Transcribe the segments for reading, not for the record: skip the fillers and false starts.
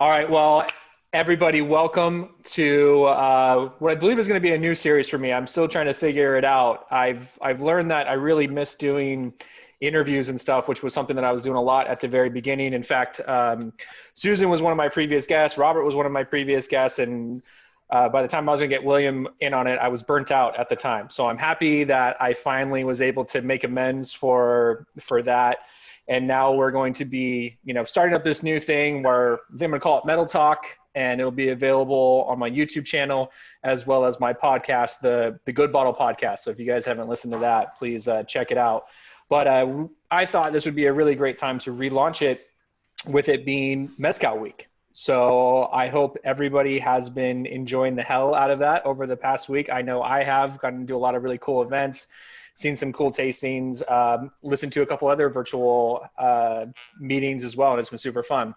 All right, well, everybody, welcome to what I believe is going to be a new series for me. I'm still trying to figure it out. I've learned that I really miss doing interviews and stuff, which was something that I was doing a lot at the very beginning. In fact, Susan was one of my previous guests. Robert was one of my previous guests, and by the time I was going to get William in on it, I was burnt out at the time. So I'm happy that I finally was able to make amends for that. And now we're going to be, starting up this new thing where I'm going to call it Metl Talk, and it'll be available on my YouTube channel as well as my podcast, the Good Bottle Podcast. So if you guys haven't listened to that, please check it out. But I thought this would be a really great time to relaunch it with it being Mezcal Week. So I hope everybody has been enjoying the hell out of that over the past week. I know I have gotten to do a lot of really cool events, seen some cool tastings, listened to a couple other virtual meetings as well, and it's been super fun.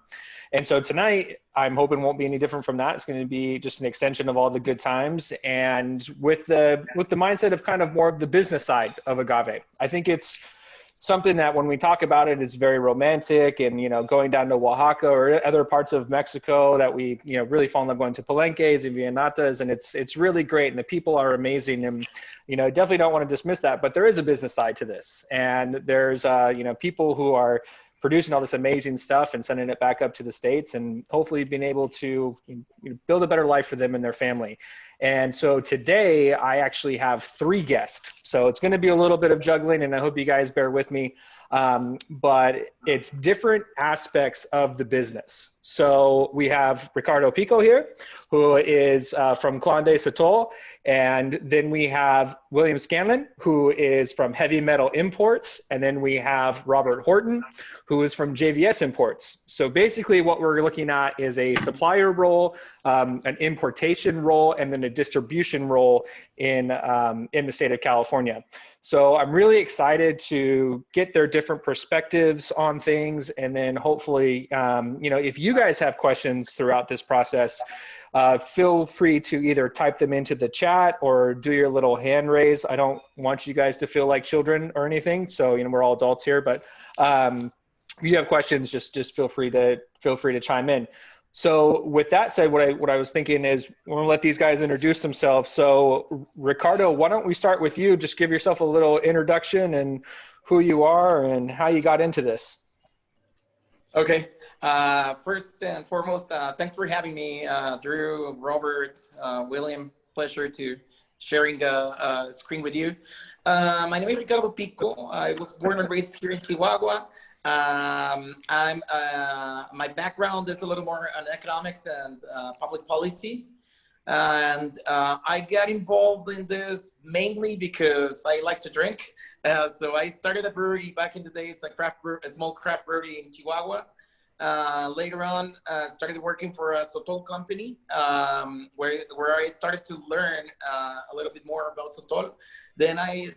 And so tonight, I'm hoping won't be any different from that. It's going to be just an extension of all the good times, and with the mindset of kind of more of the business side of agave. I think it's something that when we talk about it, it's very romantic, and going down to Oaxaca or other parts of Mexico that we really fall in love going to Palenques and Viennatas, and it's really great, and the people are amazing, and definitely don't want to dismiss that, but there is a business side to this, and there's people who are producing all this amazing stuff and sending it back up to the States, and hopefully being able to build a better life for them and their family. And so today I actually have 3 guests. So it's going to be a little bit of juggling, and I hope you guys bear with me. But it's different aspects of the business. So we have Ricardo Pico here, who is from Clande Sotol. And then we have William Scanlan, who is from Metl Imports. And then we have Robert Horton, who is from JVS Imports. So basically what we're looking at is a supplier role, an importation role, and then a distribution role in the state of California. So I'm really excited to get their different perspectives on things. And then hopefully, if you guys have questions throughout this process, feel free to either type them into the chat or do your little hand raise. I don't want you guys to feel like children or anything. So, we're all adults here, but if you have questions, just feel free to chime in. So with that said, what I was thinking is we're gonna let these guys introduce themselves. So Ricardo, why don't we start with you? Just give yourself a little introduction and who you are and how you got into this. Okay. First and foremost, thanks for having me, Drew, Robert, William. Pleasure to sharing the screen with you. My name is Ricardo Pico. I was born and raised here in Chihuahua. My background is a little more on economics and public policy. And I got involved in this mainly because I like to drink. So I started a brewery back in the days, a small craft brewery in Chihuahua. Later on, started working for a Sotol company, where I started to learn a little bit more about Sotol. Then I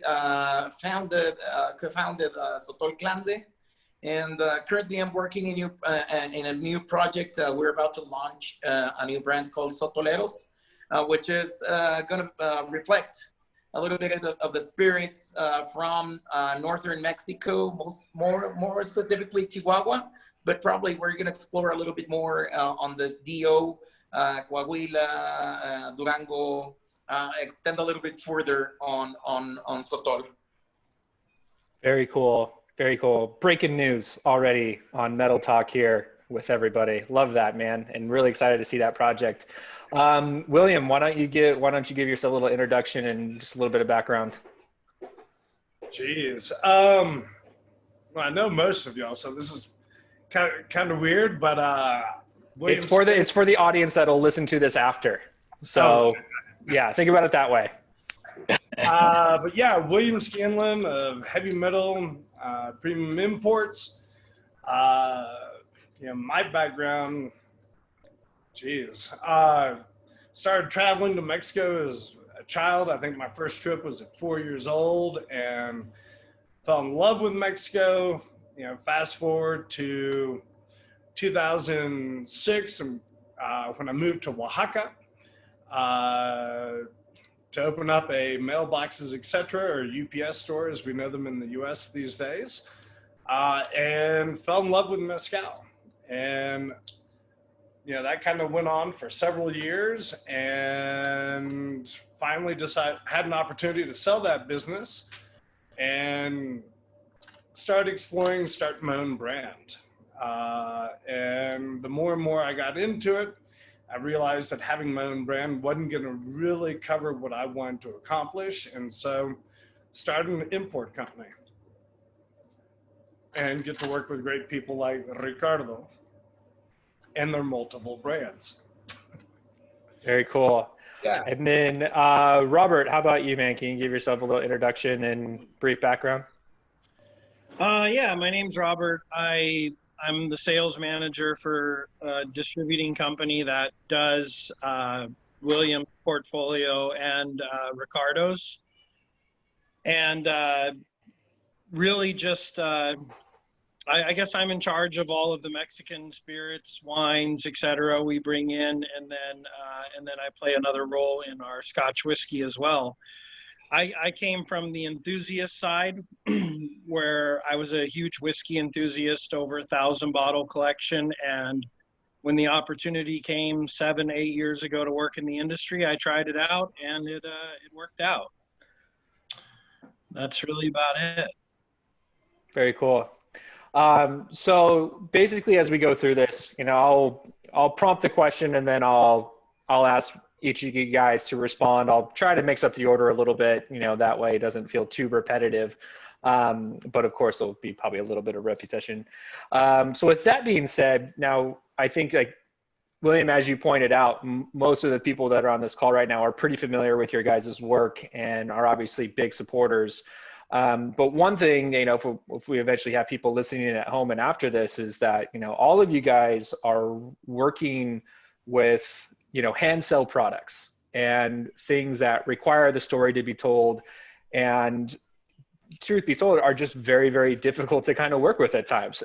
co-founded Sotol Clande. And currently I'm working in a new project. We're about to launch a new brand called Sotoleros, which is going to reflect a little bit of the spirits from northern Mexico, more specifically Chihuahua, but probably we're going to explore a little bit more on the DO, Coahuila, Durango, extend a little bit further on Sotol. Very cool. Very cool. Breaking news already on Metl Talk here with everybody. Love that, man, and really excited to see that project. William, why don't you give yourself a little introduction and just a little bit of background? Jeez. Well, I know most of y'all, so this is kind of weird, but it's for the audience that'll listen to this after. So yeah, think about it that way. But yeah, William Scanlan of Metl Premium Imports. My background, started traveling to Mexico as a child. I think my first trip was at 4 years old, and fell in love with Mexico. Fast forward to 2006, when I moved to Oaxaca. To open up a mailboxes, etc., or UPS store as we know them in the US these days, and fell in love with mezcal. And you know, that kind of went on for several years, and finally had an opportunity to sell that business and start exploring, start my own brand. And the more and more I got into it, I realized that having my own brand wasn't going to really cover what I wanted to accomplish. And so started an import company and get to work with great people like Ricardo and their multiple brands. Very cool. Yeah. And then, Robert, how about you, man? Can you give yourself a little introduction and brief background? Yeah, my name's Robert. I'm the sales manager for a distributing company that does William's portfolio and Ricardo's. And really just, I guess I'm in charge of all of the Mexican spirits, wines, etc. we bring in, and then I play another role in our Scotch whiskey as well. I came from the enthusiast side where I was a huge whiskey enthusiast, over 1,000 bottle collection. And when the opportunity came 7, 8 years ago to work in the industry, I tried it out and it worked out. That's really about it. Very cool. So basically, as we go through this, you know, I'll prompt the question and then I'll ask each of you guys to respond. I'll try to mix up the order a little bit, you know, that way it doesn't feel too repetitive. But of course, there'll be probably a little bit of repetition. So with that being said, now I think, like William, as you pointed out, most of the people that are on this call right now are pretty familiar with your guys' work and are obviously big supporters. But one thing, you know, if we eventually have people listening at home and after this, is that, you know, all of you guys are working with, you know, hand sell products and things that require the story to be told, and truth be told, are just very, very difficult to kind of work with at times.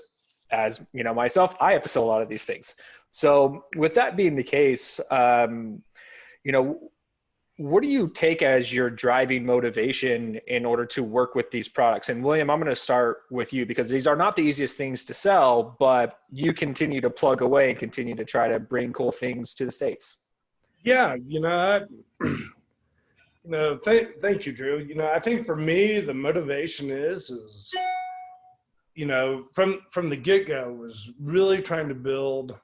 As you know, myself, I have to sell a lot of these things. So with that being the case, you know, what do you take as your driving motivation in order to work with these products? And William, I'm going to start with you, because these are not the easiest things to sell, but you continue to plug away and continue to try to bring cool things to the States. Yeah, you know, thank you, Drew. You know, I think for me, the motivation is, you know, from the get-go, was really trying to build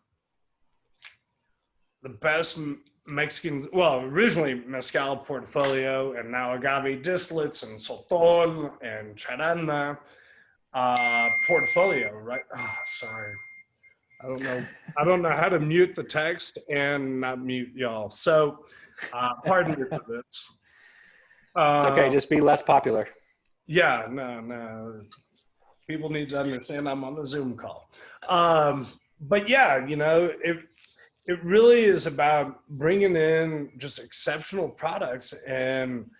the best Mexican, well, originally mezcal portfolio, and now agave distillates and sotol and charanda portfolio, right? Oh, sorry. I don't know how to mute the text and not mute y'all. So pardon me for this. It's okay, just be less popular. Yeah, no. People need to understand I'm on a Zoom call. But yeah, you know, it really is about bringing in just exceptional products and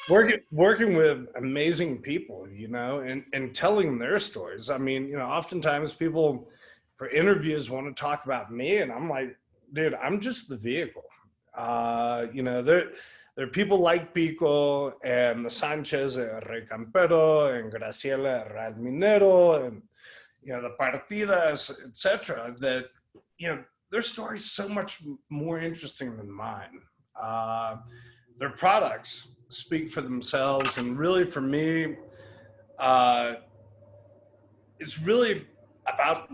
working with amazing people, you know, and telling their stories. I mean, you know, oftentimes people for interviews want to talk about me, and I'm like, dude, I'm just the vehicle. You know, there are people like Pico and the Sanchez, Rey Campero, and Graciela Real Minero, and, you know, the Partidas, etc., that, you know, their story's so much more interesting than mine. Their products speak for themselves, and really for me, it's really about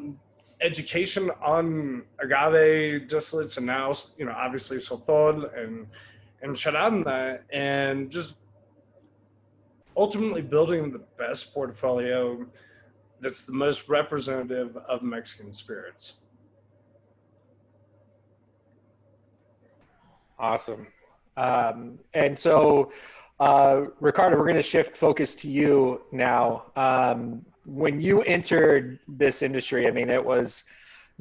education on agave distillates, and now, you know, obviously sotol and charanda, and just ultimately building the best portfolio that's the most representative of Mexican spirits. Awesome. And so, Ricardo, we're going to shift focus to you now. When you entered this industry, I mean, it was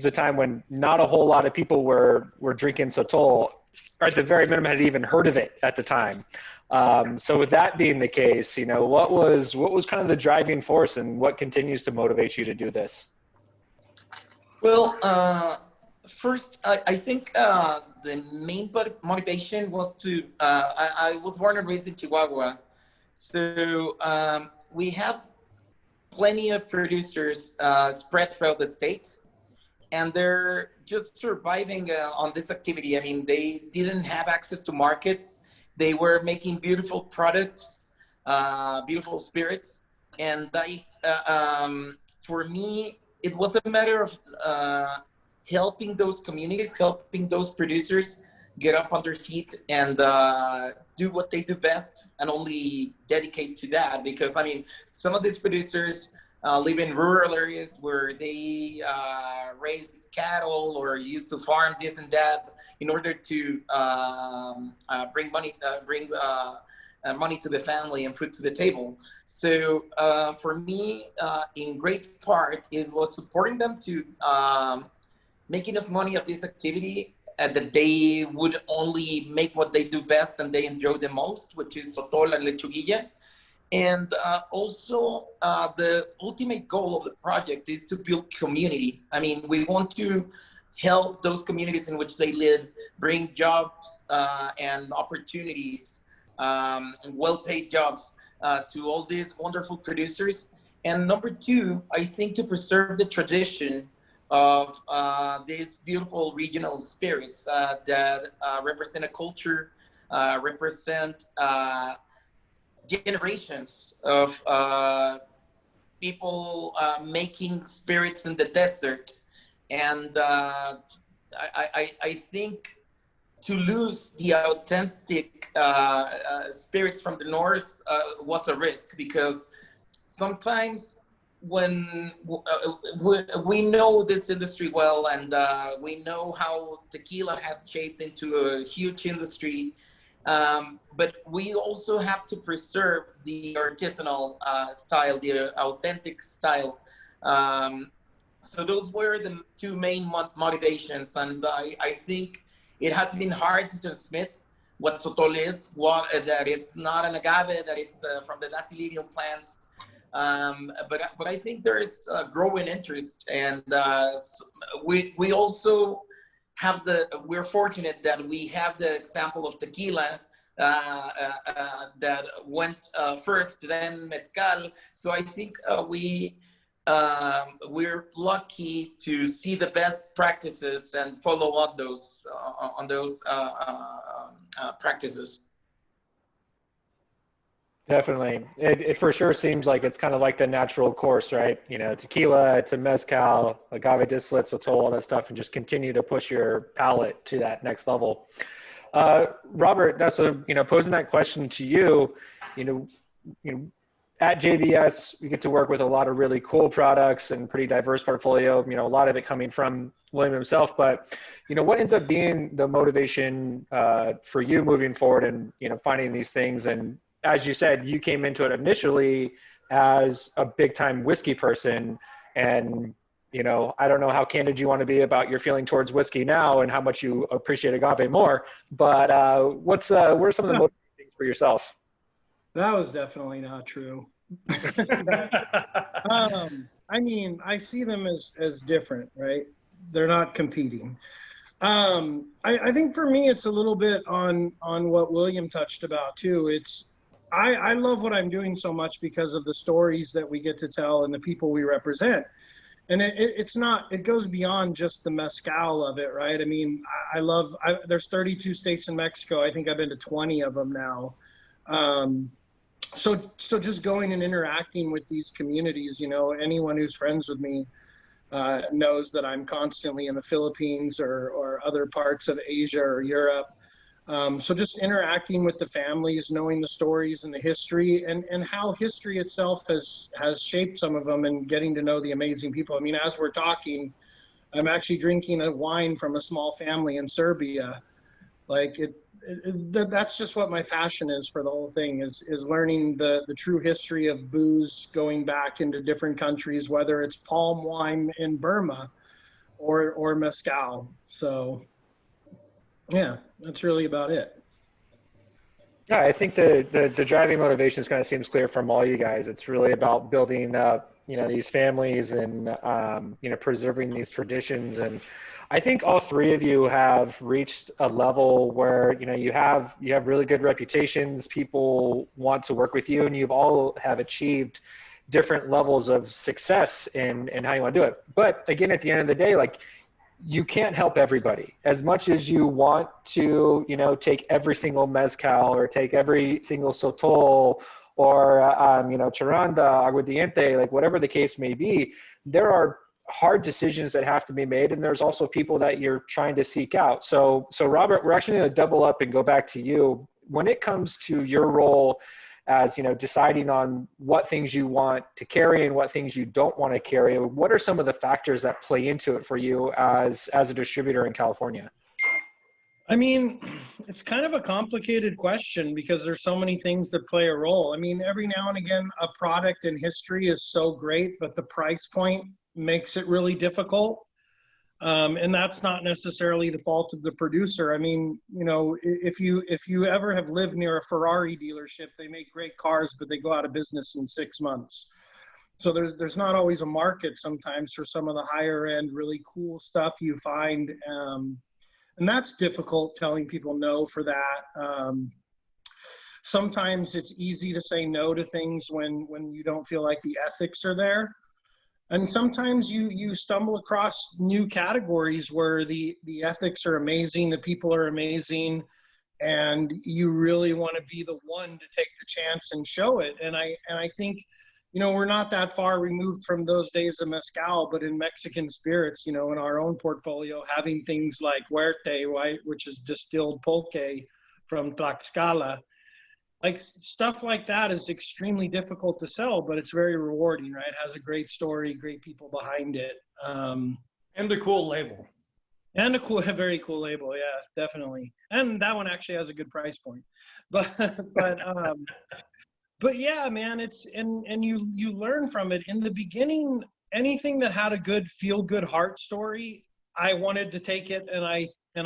a time when not a whole lot of people were drinking sotol, or at the very minimum had even heard of it at the time. So with that being the case, you know, what was kind of the driving force, and what continues to motivate you to do this? Well, first, I think the main motivation was to, I was born and raised in Chihuahua. So we have plenty of producers spread throughout the state. and they're just surviving on this activity. I mean, they didn't have access to markets. They were making beautiful products, beautiful spirits, and for me, it was a matter of helping those communities, helping those producers get up on their feet and do what they do best, and only dedicate to that. Because I mean, some of these producers live in rural areas where they raised cattle or used to farm this and that in order to bring money to the family and food to the table. So for me, in great part, was supporting them to make enough money of this activity that they would only make what they do best and they enjoy the most, which is sotol and lechuguilla. And also, the ultimate goal of the project is to build community. I mean, we want to help those communities in which they live, bring jobs and opportunities, and well-paid jobs to all these wonderful producers. And number two, I think to preserve the tradition of these beautiful regional spirits that represent a culture, represent generations of people making spirits in the desert. And I think to lose the authentic spirits from the north was a risk, because sometimes when we know this industry well, and we know how tequila has shaped into a huge industry, but we also have to preserve the artisanal style, the authentic style. So those were the two main motivations, and I think it has been hard to transmit what sotol is, that it's not an agave, that it's from the Dasylirium plant. But I think there is a growing interest, and we also have we're fortunate that we have the example of tequila that went first, then mezcal. So I think we're lucky to see the best practices and follow up those on those practices. Definitely. It for sure seems like it's kind of like the natural course, right? You know, tequila to mezcal, agave distillate, sotol, all that stuff, and just continue to push your palate to that next level. Robert, now, so, you know, posing that question to you, you know, at JVS, we get to work with a lot of really cool products and pretty diverse portfolio, you know, a lot of it coming from William himself, but, you know, what ends up being the motivation for you moving forward and, you know, finding these things? And as you said, you came into it initially as a big time whiskey person, and, you know, I don't know how candid you want to be about your feeling towards whiskey now and how much you appreciate agave more, but what are some of the motivating things for yourself? That was definitely not true. I mean, I see them as different, right? They're not competing. I think for me, it's a little bit on what William touched about too. I love what I'm doing so much because of the stories that we get to tell and the people we represent. And it goes beyond just the mezcal of it, right? I mean, there's 32 states in Mexico. I think I've been to 20 of them now. So just going and interacting with these communities, you know, anyone who's friends with me knows that I'm constantly in the Philippines or other parts of Asia or Europe. So just interacting with the families, knowing the stories and the history and how history itself has shaped some of them, and getting to know the amazing people. I mean, as we're talking, I'm actually drinking a wine from a small family in Serbia. Like that's just what my passion is for the whole thing is learning the true history of booze going back into different countries, whether it's palm wine in Burma or mezcal. So yeah, that's really about it. Yeah, I think the driving motivation kind of seems clear from all you guys. It's really about building up, you know, these families and, you know, preserving these traditions. And I think all three of you have reached a level where, you know, you have really good reputations. People want to work with you, and you've all have achieved different levels of success in how you want to do it. But again, at the end of the day, like, you can't help everybody as much as you want to, take every single mezcal or take every single sotol or, charanda, aguardiente, like whatever the case may be. There are hard decisions that have to be made. And there's also people that you're trying to seek out. So Robert, we're actually going to double up and go back to you. When it comes to your role as, deciding on what things you want to carry and what things you don't want to carry, what are some of the factors that play into it for you as a distributor in California? I mean, it's kind of a complicated question because there's so many things that play a role. I mean, every now and again, a product in history is so great, but the price point makes it really difficult. And that's not necessarily the fault of the producer. I mean, if you ever have lived near a Ferrari dealership, they make great cars, but they go out of business in 6 months. So there's not always a market sometimes for some of the higher end, really cool stuff you find. And that's difficult telling people no for that. Sometimes it's easy to say no to things when you don't feel like the ethics are there. And sometimes you stumble across new categories where the ethics are amazing, the people are amazing, and you really want to be the one to take the chance and show it. And I think, we're not that far removed from those days of mezcal, but in Mexican spirits, in our own portfolio, having things like Huerte, right, which is distilled pulque from Tlaxcala. Like stuff like that is extremely difficult to sell, but it's very rewarding, right? It has a great story, great people behind it. And a cool label. And a very cool label, yeah, definitely. And that one actually has a good price point. But yeah, man, and you learn from it. In the beginning, anything that had a good feel-good heart story, I wanted to take it, and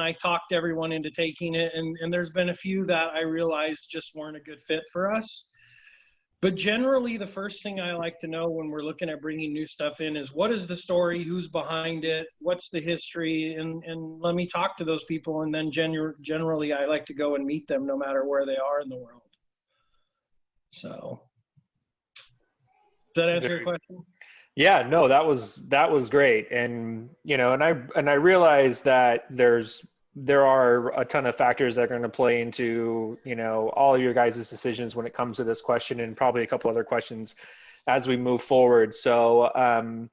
I talked everyone into taking it. And there's been a few that I realized just weren't a good fit for us. But generally, the first thing I like to know when we're looking at bringing new stuff in is what is the story, who's behind it, what's the history, and let me talk to those people. And then generally, I like to go and meet them no matter where they are in the world. So, does that answer your question? Yeah, no, that was great. And, and I realize that there are a ton of factors that are going to play into, all of your guys' decisions when it comes to this question, and probably a couple other questions as we move forward. So, I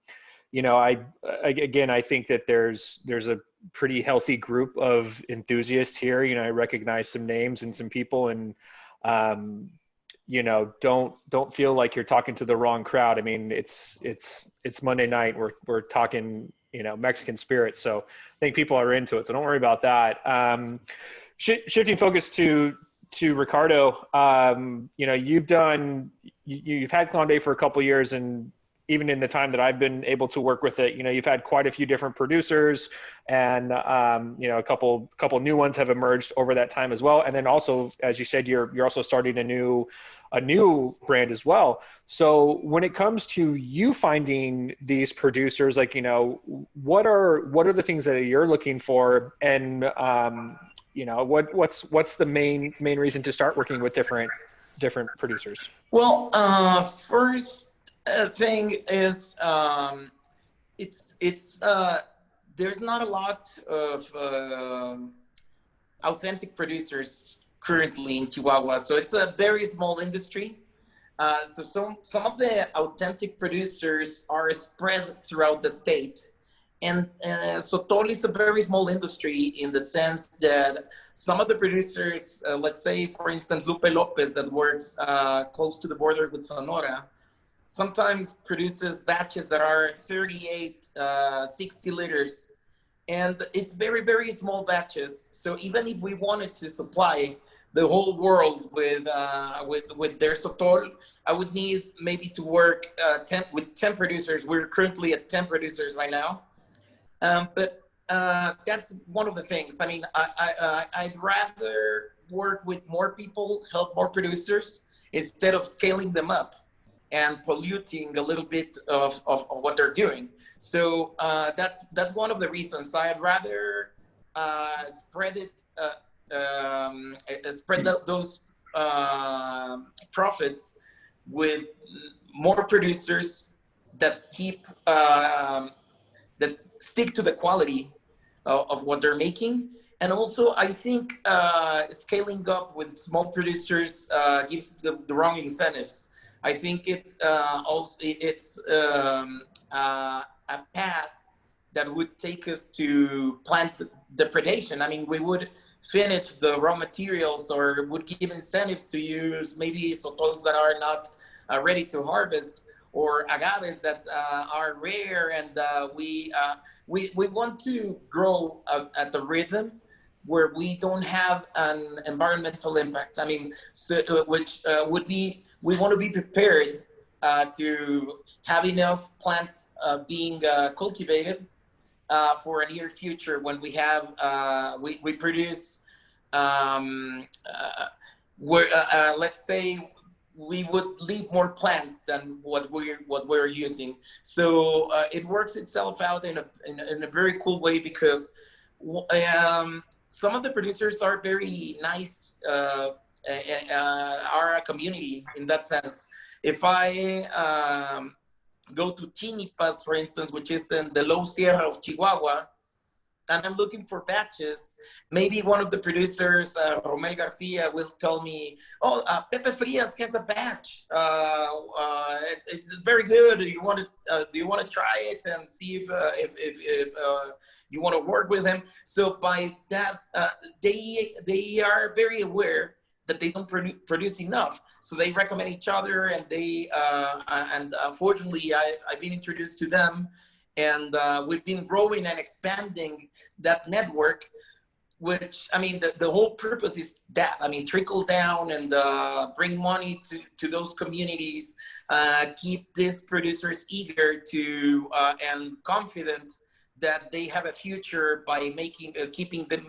think that there's a pretty healthy group of enthusiasts here. I recognize some names and some people, and, don't feel like you're talking to the wrong crowd. I mean, it's Monday night. We're talking, Mexican spirits. So I think people are into it. So don't worry about that. Shifting focus to Ricardo, you've had Clande for a couple of years, and even in the time that I've been able to work with it, you've had quite a few different producers, and a couple new ones have emerged over that time as well. And then also, as you said, you're also starting a new brand as well. So when it comes to you finding these producers, like, what are the things that you're looking for, and what's the main reason to start working with different producers? Well, first thing is there's not a lot of authentic producers currently in Chihuahua, so it's a very small industry. So some of the authentic producers are spread throughout the state, and Sotol is a very small industry in the sense that some of the producers, let's say for instance Lupe Lopez, that works close to the border with Sonora, sometimes produces batches that are 38, 60 liters. And it's very, very small batches. So even if we wanted to supply the whole world with their Sotol, I would need maybe to work with 10 producers. We're currently at 10 producers right now. But that's one of the things. I mean, I'd rather work with more people, help more producers, instead of scaling them up and polluting a little bit of what they're doing. So that's one of the reasons. I'd rather spread those profits with more producers that keep that stick to the quality of what they're making. And also, I think scaling up with small producers gives the wrong incentives. I think a path that would take us to plant depredation. I mean, we would finish the raw materials or would give incentives to use maybe sotols that are not ready to harvest, or agaves that are rare, and we want to grow at the rhythm where we don't have an environmental impact. I mean, so, which would be, we want to be prepared to have enough plants being cultivated for a near future when we have we produce let's say we would leave more plants than what we're using. So it works itself out in a very cool way, because some of the producers are very nice, are a community in that sense. If I go to Chinipas, for instance, which is in the low Sierra of Chihuahua, and I'm looking for batches, maybe one of the producers, Romel Garcia, will tell me, "Oh, Pepe Frias has a batch. It's very good. Do you want to try it and see if you want to work with him?" So by that, they are very aware that they don't produce enough, so they recommend each other, and fortunately, I've been introduced to them. And we've been growing and expanding that network, which, I mean, the whole purpose is that, I mean, trickle down and bring money to those communities, keep these producers eager to and confident that they have a future by keeping the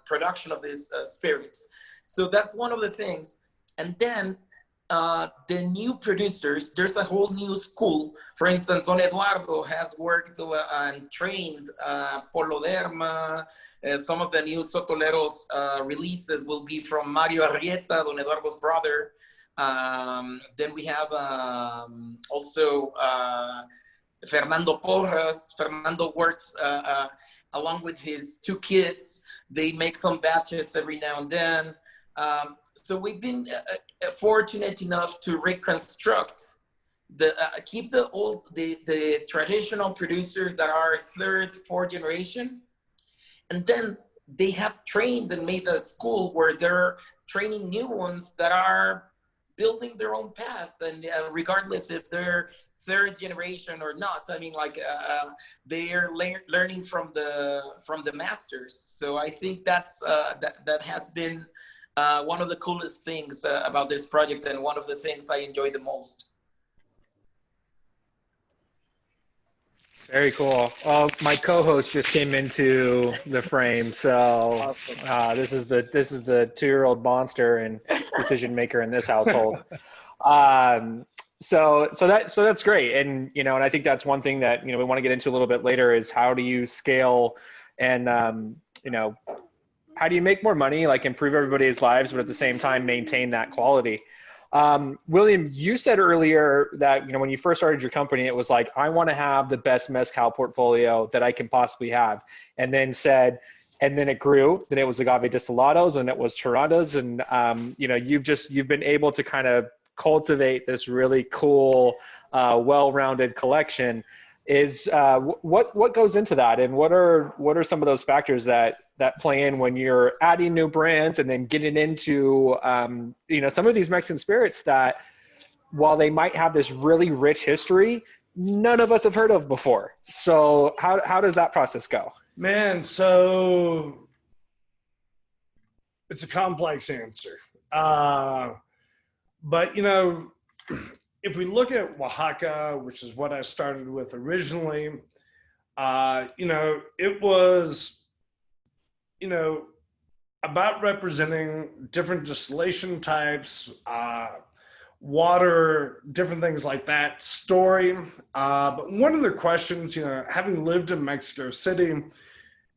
production of these spirits. So that's one of the things. And then the new producers, there's a whole new school. For instance, Don Eduardo has worked and trained Poloderma. Some of the new Sotoleros releases will be from Mario Arrieta, Don Eduardo's brother. Then we have also Fernando Porras. Fernando works along with his two kids. They make some batches every now and then. So we've been fortunate enough to reconstruct keep the traditional producers that are third, fourth generation, and then they have trained and made a school where they're training new ones that are building their own path, and regardless if they're third generation or not. I mean, like they are learning from the masters. So I think that's that has been one of the coolest things about this project, and one of the things I enjoy the most. Very cool. Well, my co-host just came into the frame, so this is the 2-year-old monster and decision maker in this household. So that's great, and and I think that's one thing that we want to get into a little bit later is how do you scale, and how do you make more money, like improve everybody's lives, but at the same time maintain that quality. William, you said earlier that when you first started your company, it was like, I want to have the best mezcal portfolio that I can possibly have, and then it grew. Then it was agave distillados, and it was torradas, and you've been able to kind of cultivate this really cool, well-rounded collection. Is what goes into that, and what are some of those factors that play in when you're adding new brands and then getting into some of these Mexican spirits that, while they might have this really rich history, none of us have heard of before. So how does that process go? Man, so it's a complex answer, but if we look at Oaxaca, which is what I started with originally, it was, about representing different distillation types, water, different things like that, story. But one of the questions, having lived in Mexico City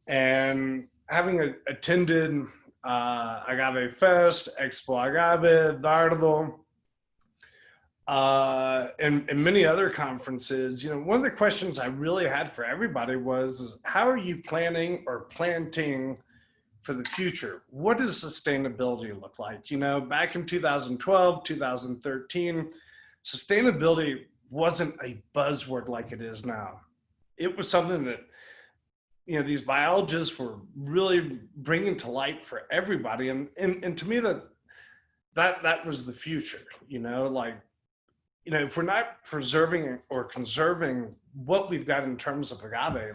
and having attended Agave Fest, Expo Agave, Dardo, and many other conferences, one of the questions I really had for everybody was, how are you planning or planting for the future? What does sustainability look like? Back in 2012, 2013, sustainability wasn't a buzzword like it is now. It was something that, these biologists were really bringing to light for everybody. And to me, that was the future, if we're not preserving or conserving what we've got in terms of agave,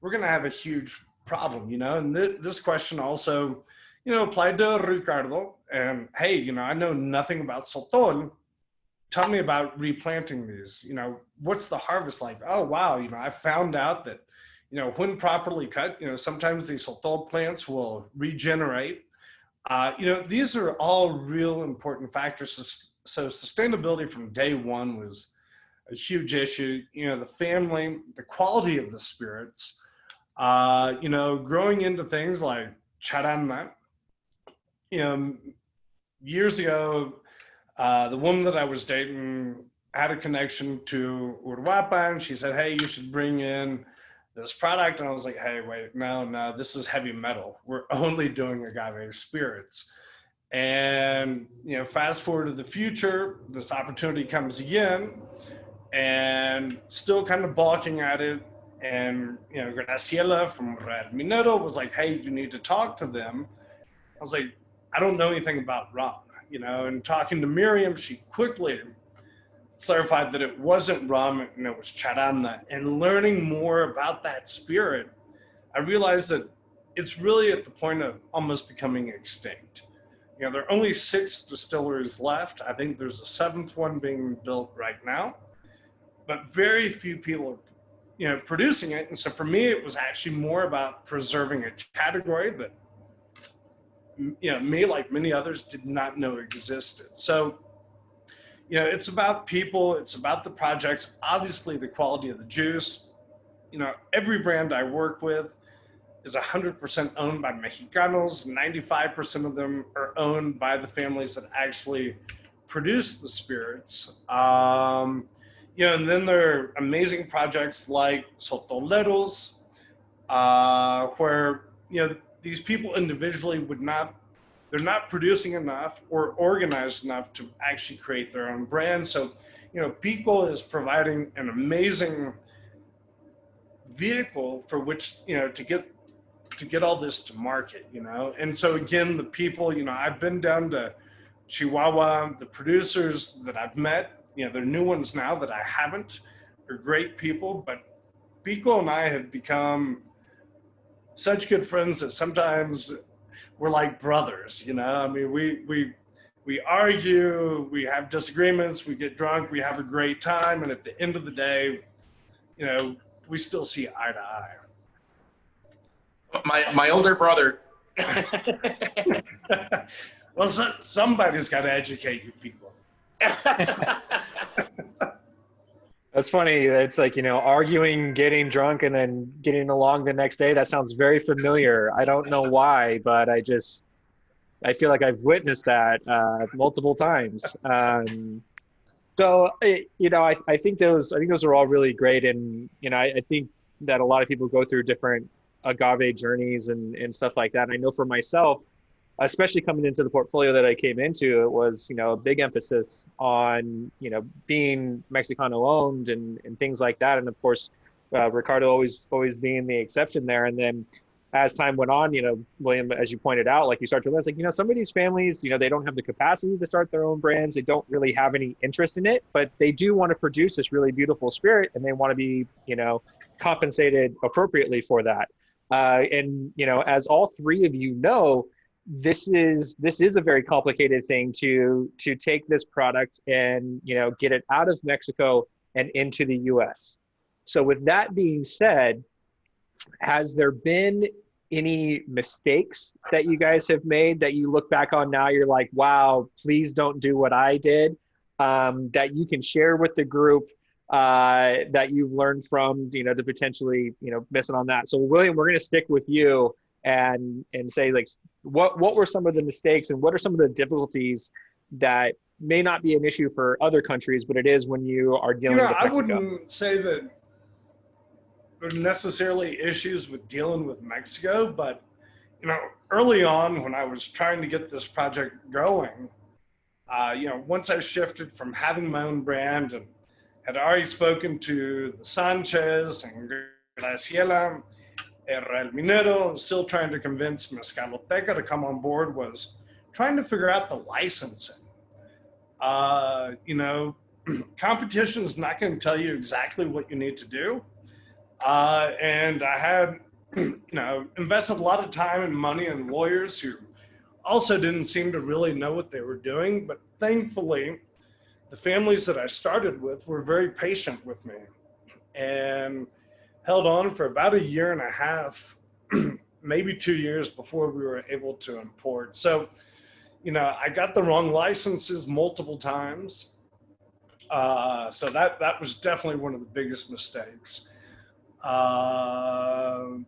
we're going to have a huge problem, and this question also, applied to Ricardo. And hey, I know nothing about Sotol. Tell me about replanting these. What's the harvest like? Oh, wow. I found out that, when properly cut, sometimes these Sotol plants will regenerate. These are all real important factors. So sustainability from day one was a huge issue. The family, the quality of the spirits, growing into things like charanda. Years ago, the woman that I was dating had a connection to Uruapa, and she said, hey, you should bring in this product. And I was like, hey, wait, no, this is heavy metal. We're only doing agave spirits. And, fast forward to the future, this opportunity comes again, and still kind of balking at it. And, Graciela from Red Minero was like, hey, you need to talk to them. I was like, I don't know anything about rum, and talking to Miriam, she quickly clarified that it wasn't rum and it was charanda. And learning more about that spirit, I realized that it's really at the point of almost becoming extinct. There are only 6 distilleries left. I think there's a 7th one being built right now, but very few people are, producing it. And so for me, it was actually more about preserving a category that, me, like many others, did not know existed. So, it's about people, it's about the projects, obviously the quality of the juice. Every brand I work with is 100% owned by Mexicanos. 95% of them are owned by the families that actually produce the spirits. And then there are amazing projects like Sotoleros, where, these people individually they're not producing enough or organized enough to actually create their own brand. So, Pico is providing an amazing vehicle for which, to get all this to market, And so again, the people, I've been down to Chihuahua, the producers that I've met, they're new ones now that I haven't. They're great people, but Pico and I have become such good friends that sometimes we're like brothers, I mean, we argue, we have disagreements, we get drunk, we have a great time. And at the end of the day, we still see eye to eye. My older brother. Well, somebody's got to educate you people. That's funny. It's like, arguing, getting drunk, and then getting along the next day. That sounds very familiar. I don't know why, but I feel like I've witnessed that multiple times. So, I think those are all really great. And, I think that a lot of people go through different agave journeys and stuff like that. And I know for myself, especially coming into the portfolio that I came into, it was, a big emphasis on, being Mexicano owned and things like that. And of course, Ricardo always being the exception there. And then as time went on, William, as you pointed out, like you start to realize, like, some of these families, they don't have the capacity to start their own brands. They don't really have any interest in it, but they do want to produce this really beautiful spirit, and they want to be, compensated appropriately for that. And, as all three of you know, this is a very complicated thing to take this product and, get it out of Mexico and into the US. So with that being said, has there been any mistakes that you guys have made that you look back on now, you're like, wow, please don't do what I did, that you can share with the group, that you've learned from, to potentially, miss it on that? So William, we're going to stick with you and say, like, what were some of the mistakes and what are some of the difficulties that may not be an issue for other countries, but it is when you are dealing with I Mexico. wouldn't say that there are necessarily issues with dealing with Mexico, but early on when I was trying to get this project going, once I shifted from having my own brand and had already spoken to the Sanchez and Graciela, El Minero, and still trying to convince Mezcaloteca to come on board, was trying to figure out the licensing. Competition is not going to tell you exactly what you need to do. And I had, invested a lot of time and money in lawyers who also didn't seem to really know what they were doing. But thankfully, the families that I started with were very patient with me and held on for about 1.5 years, maybe 2 years before we were able to import. So, I got the wrong licenses multiple times. So that was definitely one of the biggest mistakes. And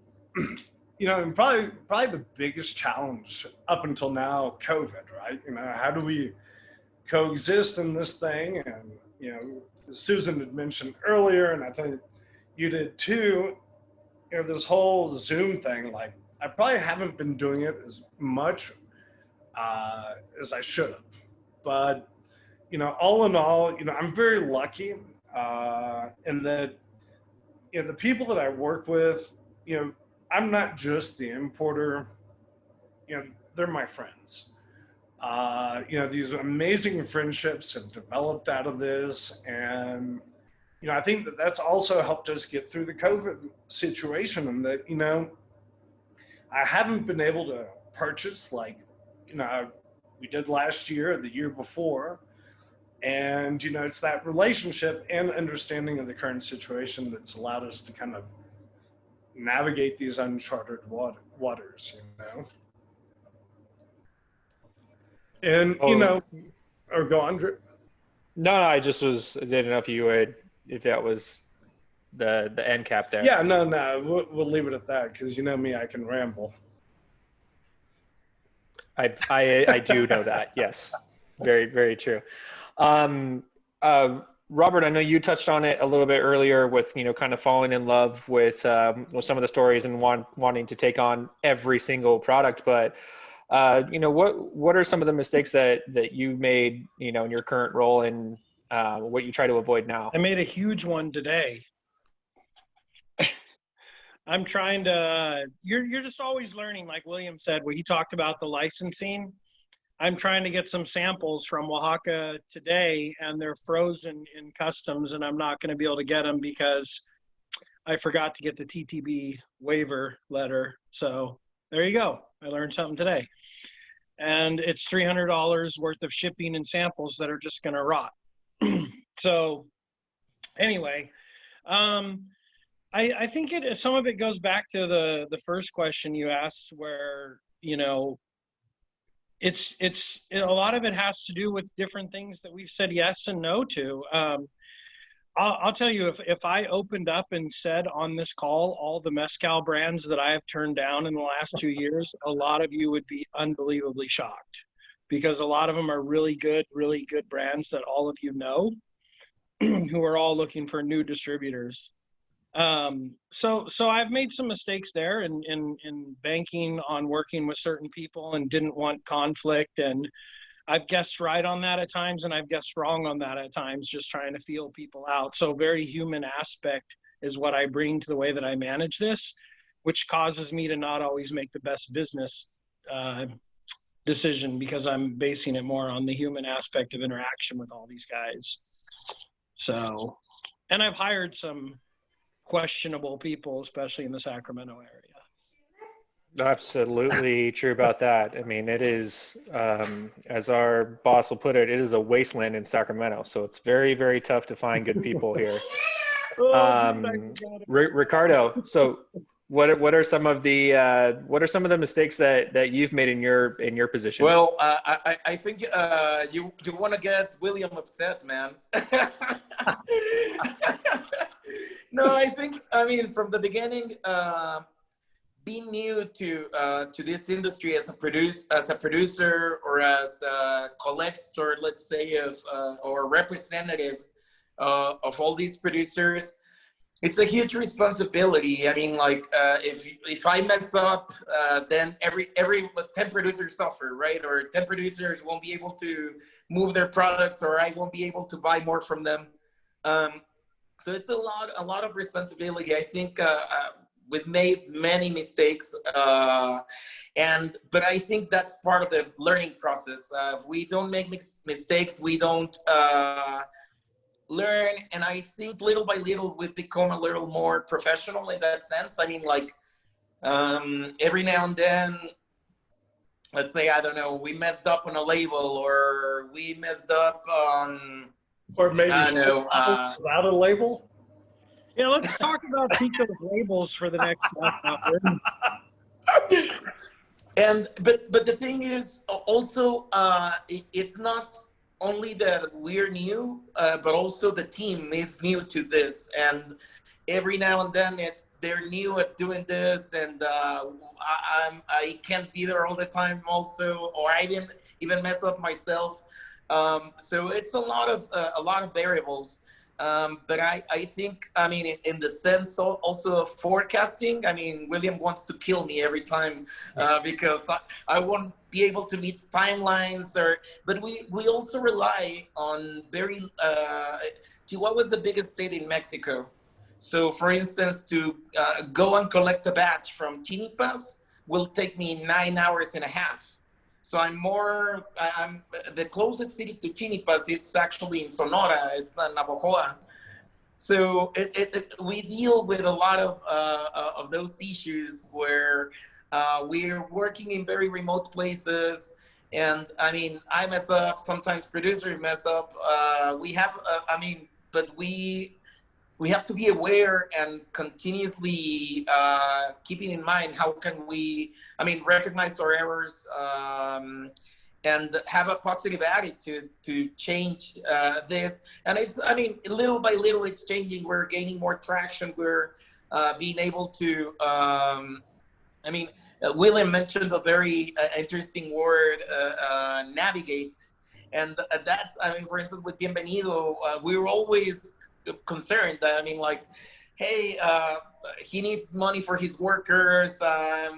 probably the biggest challenge up until now, COVID, right? How do we coexist in this thing? And, Susan had mentioned earlier, and I think you did too, this whole Zoom thing, like I probably haven't been doing it as much as I should have. But, all in all, I'm very lucky in that, the people that I work with, I'm not just the importer, they're my friends. These amazing friendships have developed out of this. And, I think that that's also helped us get through the COVID situation, and that, I haven't been able to purchase like, we did last year or the year before. And, it's that relationship and understanding of the current situation that's allowed us to kind of navigate these uncharted waters, And, or go on, Drew. No, I didn't know if that was the end cap there. Yeah, no, we'll leave it at that, because me, I can ramble. I do know that. Yes, very, very true. Robert, I know you touched on it a little bit earlier with, kind of falling in love with some of the stories and wanting to take on every single product. But, what are some of the mistakes that you made, in your current role, and what you try to avoid now? I made a huge one today. I'm trying to, you're just always learning, like William said, when he talked about the licensing. I'm trying to get some samples from Oaxaca today, and they're frozen in customs, and I'm not going to be able to get them because I forgot to get the TTB waiver letter. So there you go. I learned something today. And it's $300 worth of shipping and samples that are just going to rot. So anyway, I think some of it goes back to the first question you asked, where, a lot of it has to do with different things that we've said yes and no to. I'll tell you, if I opened up and said on this call all the mezcal brands that I have turned down in the last 2 years, a lot of you would be unbelievably shocked, because a lot of them are really good brands that all of you know, who are all looking for new distributors. So I've made some mistakes there in banking on working with certain people and didn't want conflict, and I've guessed right on that at times, and I've guessed wrong on that at times, just trying to feel people out. So very human aspect is what I bring to the way that I manage this, which causes me to not always make the best business decision, because I'm basing it more on the human aspect of interaction with all these guys. So, and I've hired some questionable people, especially in the Sacramento area. Absolutely true about that. I mean, it is, as our boss will put it, it is a wasteland in Sacramento. So it's very, very tough to find good people here. Ricardo, so what are some of the mistakes that you've made in your position? Well, I think you want to get William upset, man. No, I mean, from the beginning, being new to this industry as a producer or as a collector, let's say, of or representative of all these producers, it's a huge responsibility. I mean, like if I mess up, then every 10 producers suffer, right? Or 10 producers won't be able to move their products, or I won't be able to buy more from them. So it's a lot of responsibility. I think we've made many mistakes, but I think that's part of the learning process. If we don't make mistakes, we don't learn. And I think little by little we've become a little more professional in that sense. I mean, like every now and then, let's say, I don't know, we messed up on a label, or we messed up on, or maybe I don't know, without a label. Yeah, let's talk about Pico's labels for the next month. And but the thing is also it's not only that we're new, but also the team is new to this, and every now and then they're new at doing this, and I can't be there all the time also, or I didn't even mess up myself. So it's a lot of variables. But I think, I mean, in the sense also of forecasting, I mean, William wants to kill me every time because I won't be able to meet timelines. But we also rely on what was the biggest state in Mexico? So, for instance, to go and collect a batch from Chinipas will take me 9 hours and a half. So I'm the closest city to Chinipas, it's actually in Sonora, it's not Navojoa. So we deal with a lot of those issues where we're working in very remote places. And I mean, I mess up, sometimes producers mess up. But we have to be aware and continuously keeping in mind how can we, recognize our errors and have a positive attitude to change this. And it's, little by little it's changing. We're gaining more traction. We're being able to, William mentioned a very interesting word, navigate. And that's, for instance, with Bienvenido, we were always concerned that, hey, he needs money for his workers. I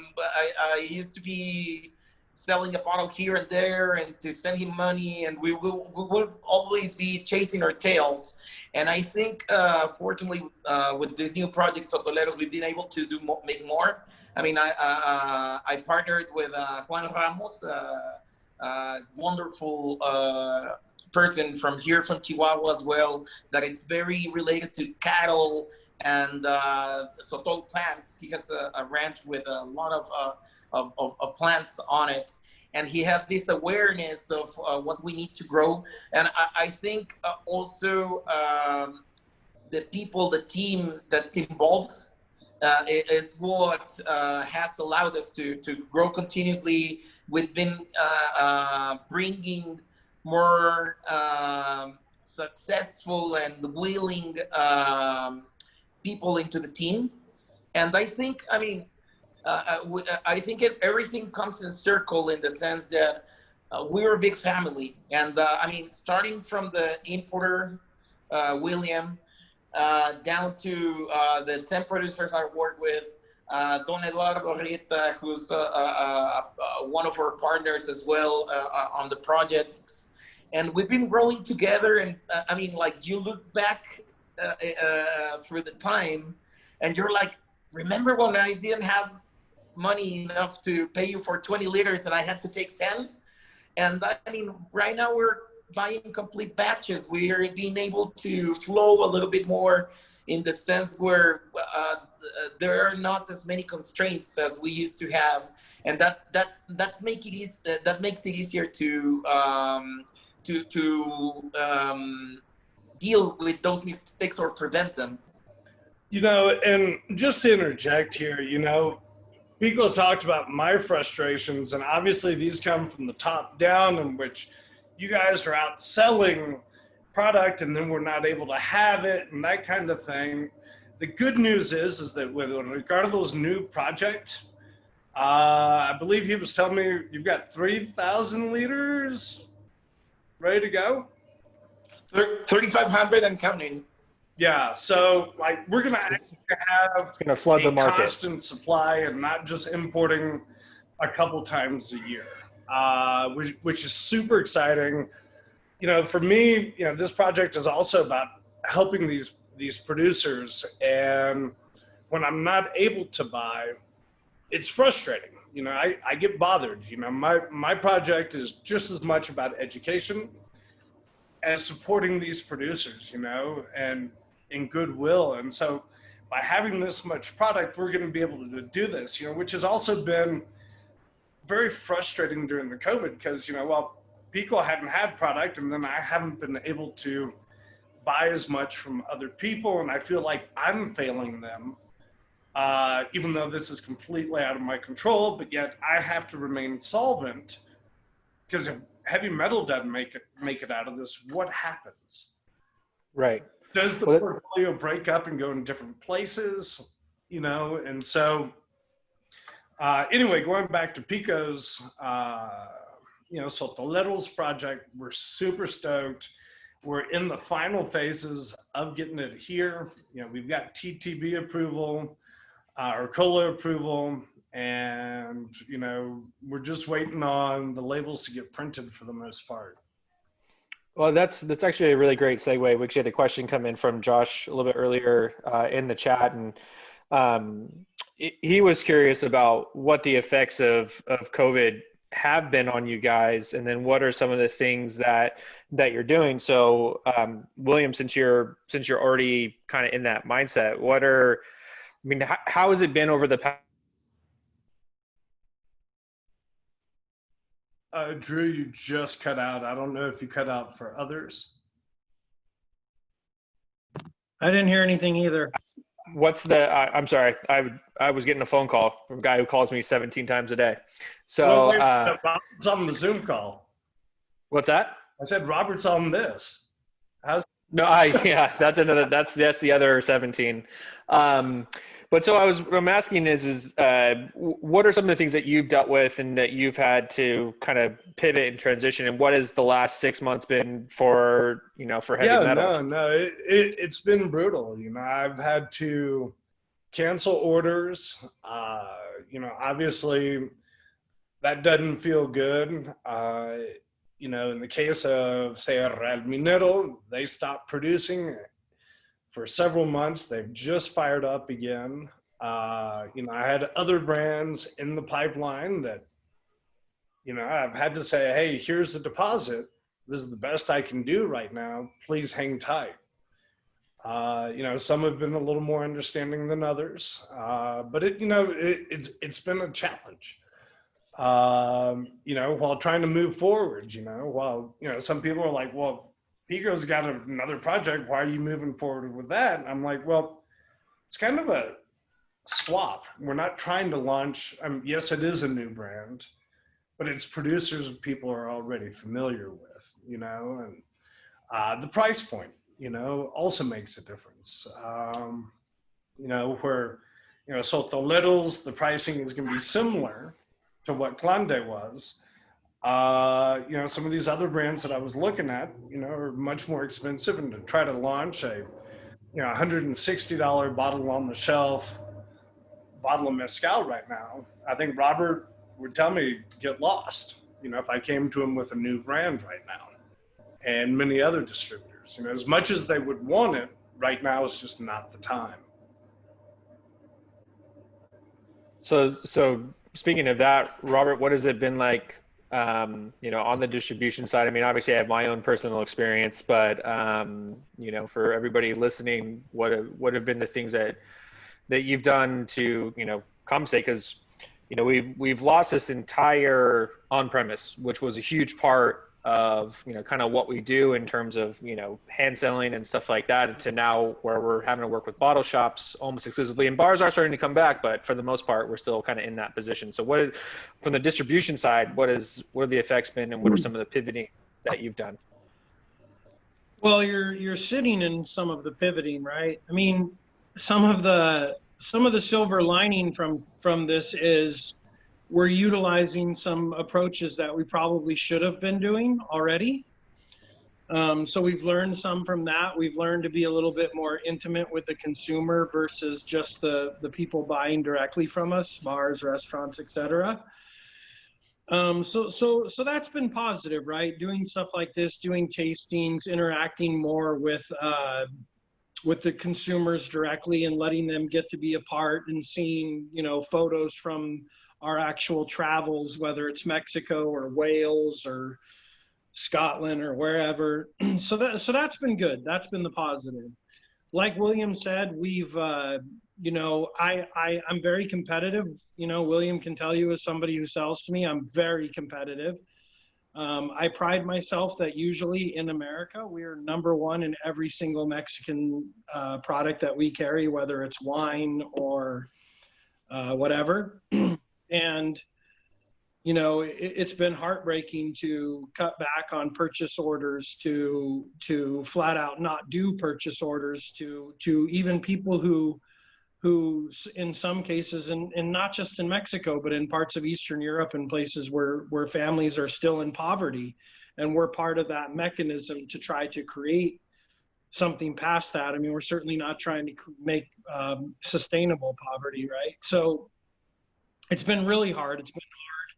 used to be selling a bottle here and there and to send him money, and we would always be chasing our tails. And I think, fortunately, with this new project, Sotoleros, we've been able to make more. I partnered with Juan Ramos, wonderful person from here, from Chihuahua as well, that it's very related to cattle and Sotol plants. He has a ranch with a lot of plants on it, and he has this awareness of what we need to grow. And I think also the team that's involved is what has allowed us to grow continuously. We've been bringing more successful and willing people into the team. And I think, I think everything comes in circle in the sense that we're a big family. And starting from the importer, William, down to the 10 producers I work with, Don Eduardo Rita, who's one of our partners as well on the projects. And we've been growing together. And you look back through the time and you're like, remember when I didn't have money enough to pay you for 20 liters and I had to take 10? And right now we're buying complete batches. We are being able to flow a little bit more in the sense where there are not as many constraints as we used to have, and that makes it easier to deal with those mistakes or prevent them. And just to interject here, Pico talked about my frustrations, and obviously these come from the top down, in which you guys are out selling product and then we're not able to have it and that kind of thing. The good news is that with Ricardo's new project, I believe he was telling me you've got 3,000 liters ready to go. 3,500 and counting. Yeah, so like we're gonna actually have It's going to flood the market. constant supply and not just importing a couple times a year, which is super exciting. You know, for me, you know, this project is also about helping these producers, and when I'm not able to buy, it's frustrating. You know, I get bothered. You know, my project is just as much about education as supporting these producers, you know, and in goodwill. And so by having this much product, we're going to be able to do this, you know, which has also been very frustrating during the COVID because, you know, well, Pico hadn't had product, and then I haven't been able to buy as much from other people, and I feel like I'm failing them, even though this is completely out of my control, but yet I have to remain solvent, because if heavy metal doesn't make it out of this, what happens? Right. Does the portfolio break up and go in different places? You know, and so anyway, going back to Pico's, you know, Sotolero's project, we're super stoked. We're in the final phases of getting it here. You know, we've got TTB approval, or COLA approval, and, you know, we're just waiting on the labels to get printed for the most part. Well, that's actually a really great segue. We actually had a question come in from Josh a little bit earlier in the chat, and he was curious about what the effects of COVID have been on you guys, and then what are some of the things that you're doing. So, William, since you're already kind of in that mindset, how has it been over the past? Drew, you just cut out. I don't know if you cut out for others. I didn't hear anything either. I'm sorry. I was getting a phone call from a guy who calls me 17 times a day. So Robert's on the Zoom call. What's that? I said Robert's on this. Yeah, that's the other 17. But so what I'm asking is what are some of the things that you've dealt with and that you've had to kind of pivot and transition, and what has the last 6 months been for heavy metal? No, it's been brutal. You know, I've had to cancel orders. You know, obviously that doesn't feel good. You know, in the case of, say, Real Minero, they stopped producing for several months. They've just fired up again. You know, I had other brands in the pipeline that, you know, I've had to say, hey, here's the deposit. This is the best I can do right now. Please hang tight. You know, some have been a little more understanding than others, but it's been a challenge. You know, while trying to move forward, you know, some people are like, well, Pico's got another project. Why are you moving forward with that? And I'm like, well, it's kind of a swap. We're not trying to launch. Yes, it is a new brand, but it's producers people are already familiar with, you know, and the price point, you know, also makes a difference. You know, where, you know, Sotolero's, the pricing is going to be similar to what Clande was. You know, some of these other brands that I was looking at, you know, are much more expensive, and to try to launch a, you know, $160 bottle on the shelf, bottle of mezcal right now, I think Robert would tell me get lost, you know, if I came to him with a new brand right now, and many other distributors, you know, as much as they would want it right now is just not the time. So speaking of that, Robert, what has it been like, you know, on the distribution side? I mean, obviously I have my own personal experience, but, you know, for everybody listening, what have been the things that you've done to, you know, compensate? Because, you know, we've lost this entire on-premise, which was a huge part of, you know, kind of what we do in terms of, you know, hand selling and stuff like that, to now where we're having to work with bottle shops almost exclusively, and bars are starting to come back, but for the most part, we're still kind of in that position. So from the distribution side, what are the effects been, and what are some of the pivoting that you've done? Well, you're sitting in some of the pivoting, right? I mean, some of the silver lining from this is we're utilizing some approaches that we probably should have been doing already. So we've learned some from that. We've learned to be a little bit more intimate with the consumer versus just the people buying directly from us, bars, restaurants, etc. So that's been positive, right? Doing stuff like this, doing tastings, interacting more with the consumers directly and letting them get to be a part and seeing, you know, photos from our actual travels, whether it's Mexico or Wales or Scotland or wherever. So that's been good. That's been the positive. Like William said, we've you know, I'm very competitive. You know, William can tell you as somebody who sells to me, I'm very competitive. I pride myself that usually in America, we are #1 in every single Mexican product that we carry, whether it's wine or whatever. And, you know, it's been heartbreaking to cut back on purchase orders, to flat out not do purchase orders, to even people who in some cases, and not just in Mexico, but in parts of Eastern Europe and places where families are still in poverty. And we're part of that mechanism to try to create something past that. I mean, we're certainly not trying to make sustainable poverty, right? So it's been really hard. It's been hard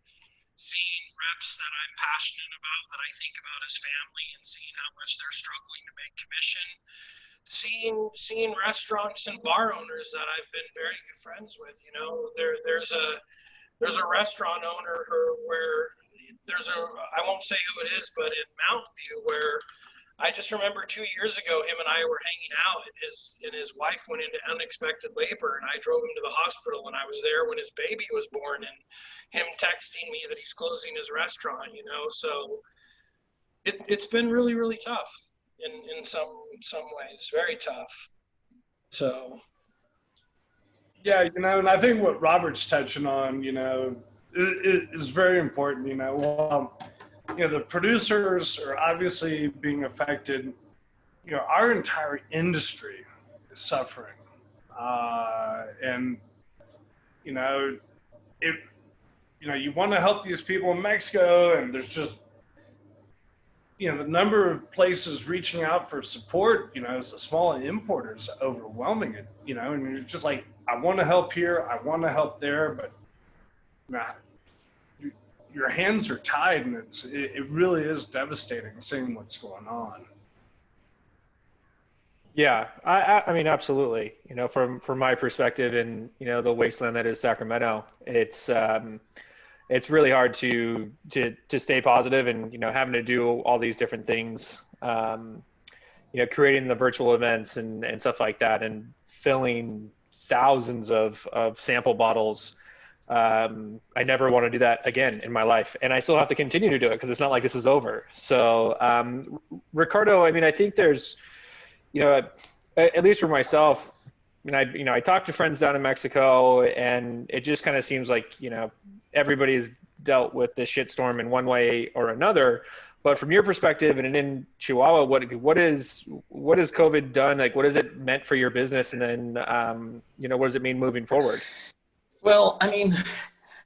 seeing reps that I'm passionate about, that I think about as family, and seeing how much they're struggling to make commission. Seeing restaurants and bar owners that I've been very good friends with. You know, there's a restaurant owner where I won't say who it is, but in Mountain View, where I just remember 2 years ago, him and I were hanging out, and his wife went into unexpected labor, and I drove him to the hospital, and I was there when his baby was born, and him texting me that he's closing his restaurant. You know, so it's been really, really tough. In some ways, very tough. So, yeah, you know, and I think what Robert's touching on, you know, is very important. You know, you know, the producers are obviously being affected. You know, our entire industry is suffering, and you know, you know, you want to help these people in Mexico, and there's just, you know, the number of places reaching out for support, you know, as a small importers, overwhelming it, you know, and you're just like, I want to help here, I want to help there, but your hands are tied, and it really is devastating seeing what's going on. Yeah, I mean, absolutely. You know, from my perspective, in, you know, the wasteland that is Sacramento, it's really hard to stay positive, and, you know, having to do all these different things, you know, creating the virtual events and stuff like that, and filling thousands of sample bottles. I never want to do that again in my life, and I still have to continue to do it because it's not like this is over. So, Ricardo, I mean, I think there's, you know, at least for myself, I mean, I talk to friends down in Mexico, and it just kind of seems like, you know, everybody's dealt with this shitstorm in one way or another. But from your perspective, and in Chihuahua, what is COVID done? Like, what has it meant for your business? And then, you know, what does it mean moving forward? Well, I mean,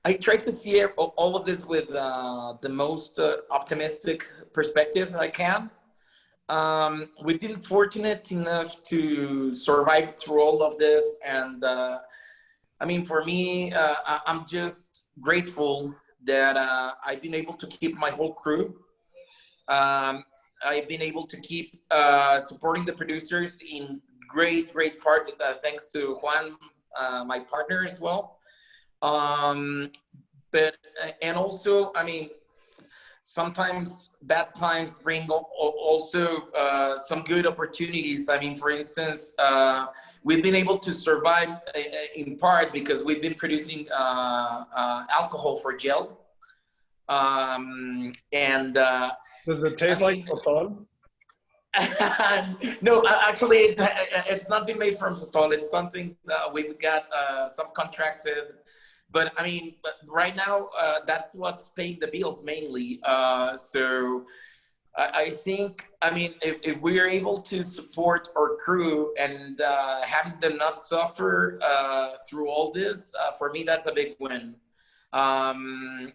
I try to see all of this with the most optimistic perspective I can. We've been fortunate enough to survive through all of this. And I mean, for me, I'm just grateful that I've been able to keep my whole crew. I've been able to keep supporting the producers in great part, thanks to Juan, my partner as well. But, and also, I mean, sometimes bad times bring also some good opportunities. I mean, for instance, we've been able to survive in part because we've been producing alcohol for gel. Does it taste like Sotol? No, actually, it's not been made from Sotol. It's something that we've got subcontracted. But I mean, right now, that's what's paying the bills mainly. So I think, I mean, if we are able to support our crew and having them not suffer through all this, for me, that's a big win. Then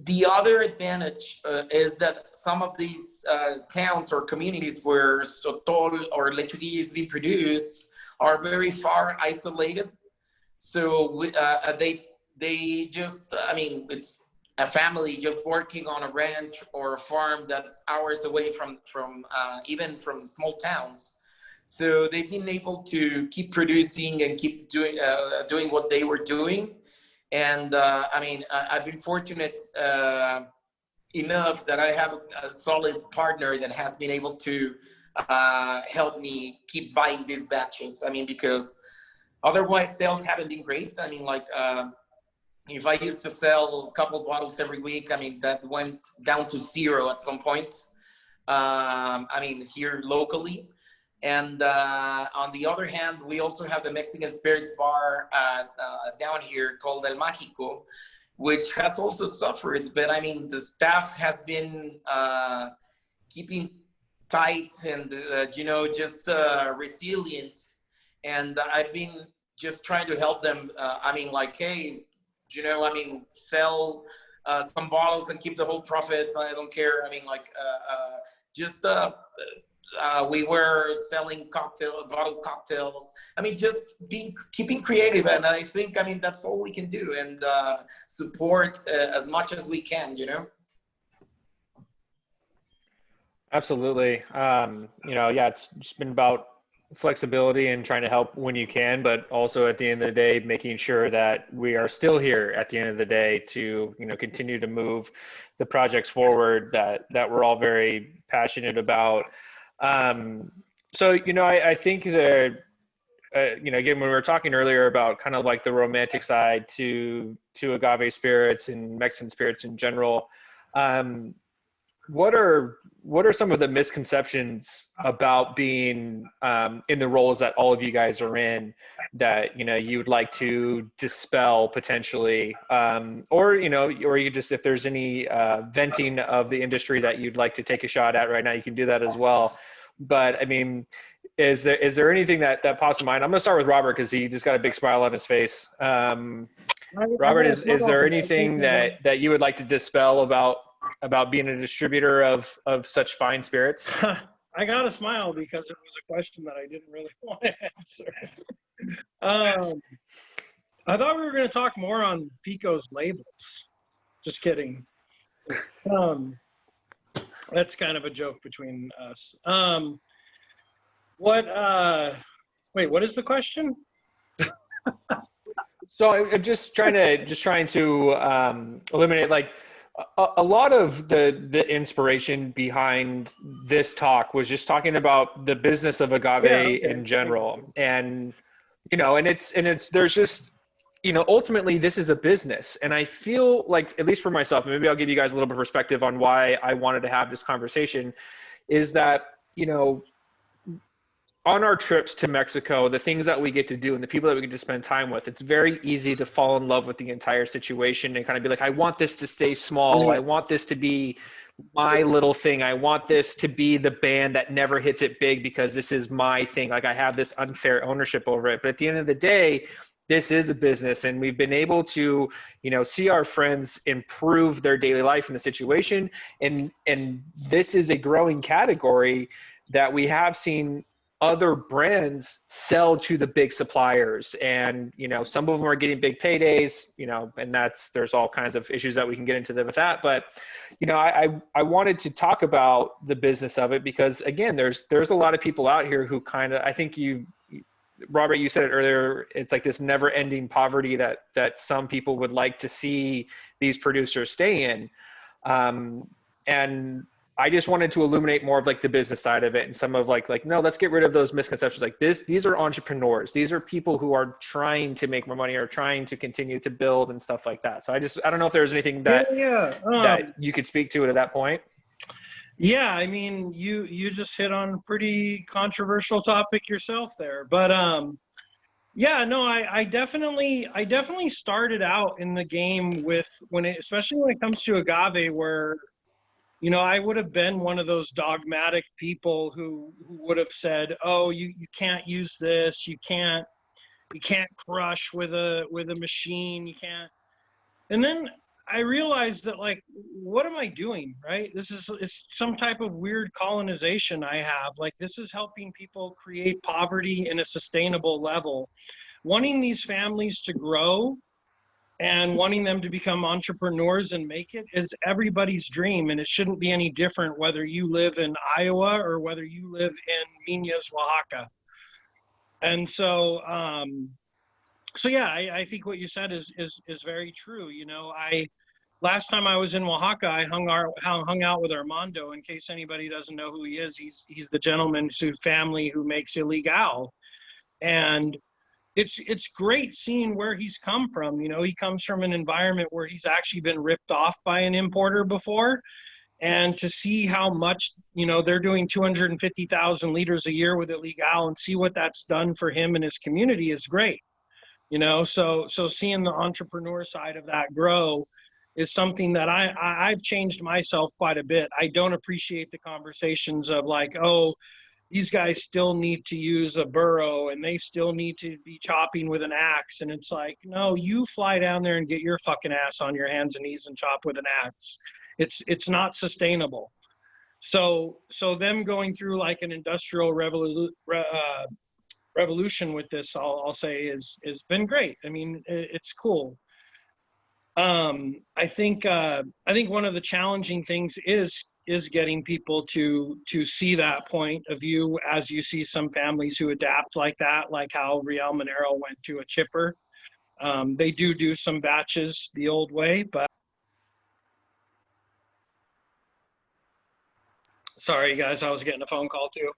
the other advantage is that some of these towns or communities where Sotol or Lechuguilla is being produced are very far isolated. So they just, I mean, it's a family just working on a ranch or a farm that's hours away from even from small towns. So they've been able to keep producing and keep doing what they were doing. And I mean, I've been fortunate enough that I have a solid partner that has been able to help me keep buying these batches. I mean, because otherwise sales haven't been great. I mean, like if I used to sell a couple bottles every week, I mean, that went down to 0 at some point. I mean, here locally. And on the other hand, we also have the Mexican Spirits Bar down here called El Mágico, which has also suffered. But I mean, the staff has been keeping tight and, you know, just resilient. And I've been just trying to help them. I mean, like, hey, you know, I mean, sell some bottles and keep the whole profit. I don't care. I mean, like, we were selling bottled cocktails. I mean, just keeping creative. And I think, I mean, that's all we can do, and support as much as we can, you know? Absolutely. You know, yeah, it's just been about flexibility and trying to help when you can, but also at the end of the day, making sure that we are still here at the end of the day to, you know, continue to move the projects forward that we're all very passionate about. So, you know, I think that, you know, again, when we were talking earlier about kind of like the romantic side to agave spirits and Mexican spirits in general, what are some of the misconceptions about being in the roles that all of you guys are in that, you know, you would like to dispel potentially, or, you know, or you just, if there's any venting of the industry that you'd like to take a shot at right now, you can do that as well. But I mean, is there anything that pops to mind? I'm gonna start with Robert because he just got a big smile on his face. Robert, is there anything that you would like to dispel about being a distributor of such fine spirits? I got a smile because it was a question that I didn't really want to answer. I thought we were going to talk more on Pico's labels. Just kidding. That's kind of a joke between us. What is the question? So I'm just trying to eliminate, like, a lot of the inspiration behind this talk was just talking about the business of agave in general. And, you know, and there's just, you know, ultimately this is a business. And I feel like, at least for myself, maybe I'll give you guys a little bit of perspective on why I wanted to have this conversation, is that, you know, on our trips to Mexico, the things that we get to do and the people that we get to spend time with, it's very easy to fall in love with the entire situation and kind of be like, I want this to stay small. I want this to be my little thing. I want this to be the band that never hits it big because this is my thing. Like, I have this unfair ownership over it. But at the end of the day, this is a business, and we've been able to, you know, see our friends improve their daily life in the situation. And this is a growing category that we have seen other brands sell to the big suppliers, and, you know, some of them are getting big paydays, you know, and there's all kinds of issues that we can get into with that. But, you know, I wanted to talk about the business of it because, again, there's a lot of people out here who kind of, I think Robert, you said it earlier, it's like this never ending poverty that some people would like to see these producers stay in. And I just wanted to illuminate more of like the business side of it, and some of like, no, let's get rid of those misconceptions. Like these are entrepreneurs. These are people who are trying to make more money or trying to continue to build and stuff like that. So I don't know if there's anything that you could speak to it at that point. Yeah, I mean, you just hit on a pretty controversial topic yourself there, but yeah, no, I definitely started out in the game with especially when it comes to agave, where, you know, I would have been one of those dogmatic people who would have said, oh, you can't use this, you can't You can't crush with a machine. You can't. And then I realized that, like, what am I doing, right? It's some type of weird colonization I have. Like, this is helping people create poverty in a sustainable level. Wanting these families to grow and wanting them to become entrepreneurs and make it is everybody's dream. And it shouldn't be any different whether you live in Iowa or whether you live in Minas, Oaxaca. And so, so yeah, I think what you said is very true. You know, last time I was in Oaxaca, I hung out with Armando. In case anybody doesn't know who he is, he's the gentleman whose family who makes Illegal, and it's great seeing where he's come from. You know, he comes from an environment where he's actually been ripped off by an importer before, and to see how much, you know, they're doing 250,000 liters a year with Illegal and see what that's done for him and his community is great. You know, so seeing the entrepreneur side of that grow is something that I've changed myself quite a bit. I don't appreciate the conversations of like, oh, these guys still need to use a burro and they still need to be chopping with an axe. And it's like, no, you fly down there and get your fucking ass on your hands and knees and chop with an axe. It's not sustainable. So them going through like an industrial revolution with this, I'll say is been great. I mean, it's cool. I think one of the challenging things is getting people to see that point of view as you see some families who adapt like that, like how Riel Monero went to a chipper. They do some batches the old way, but sorry guys, I was getting a phone call too.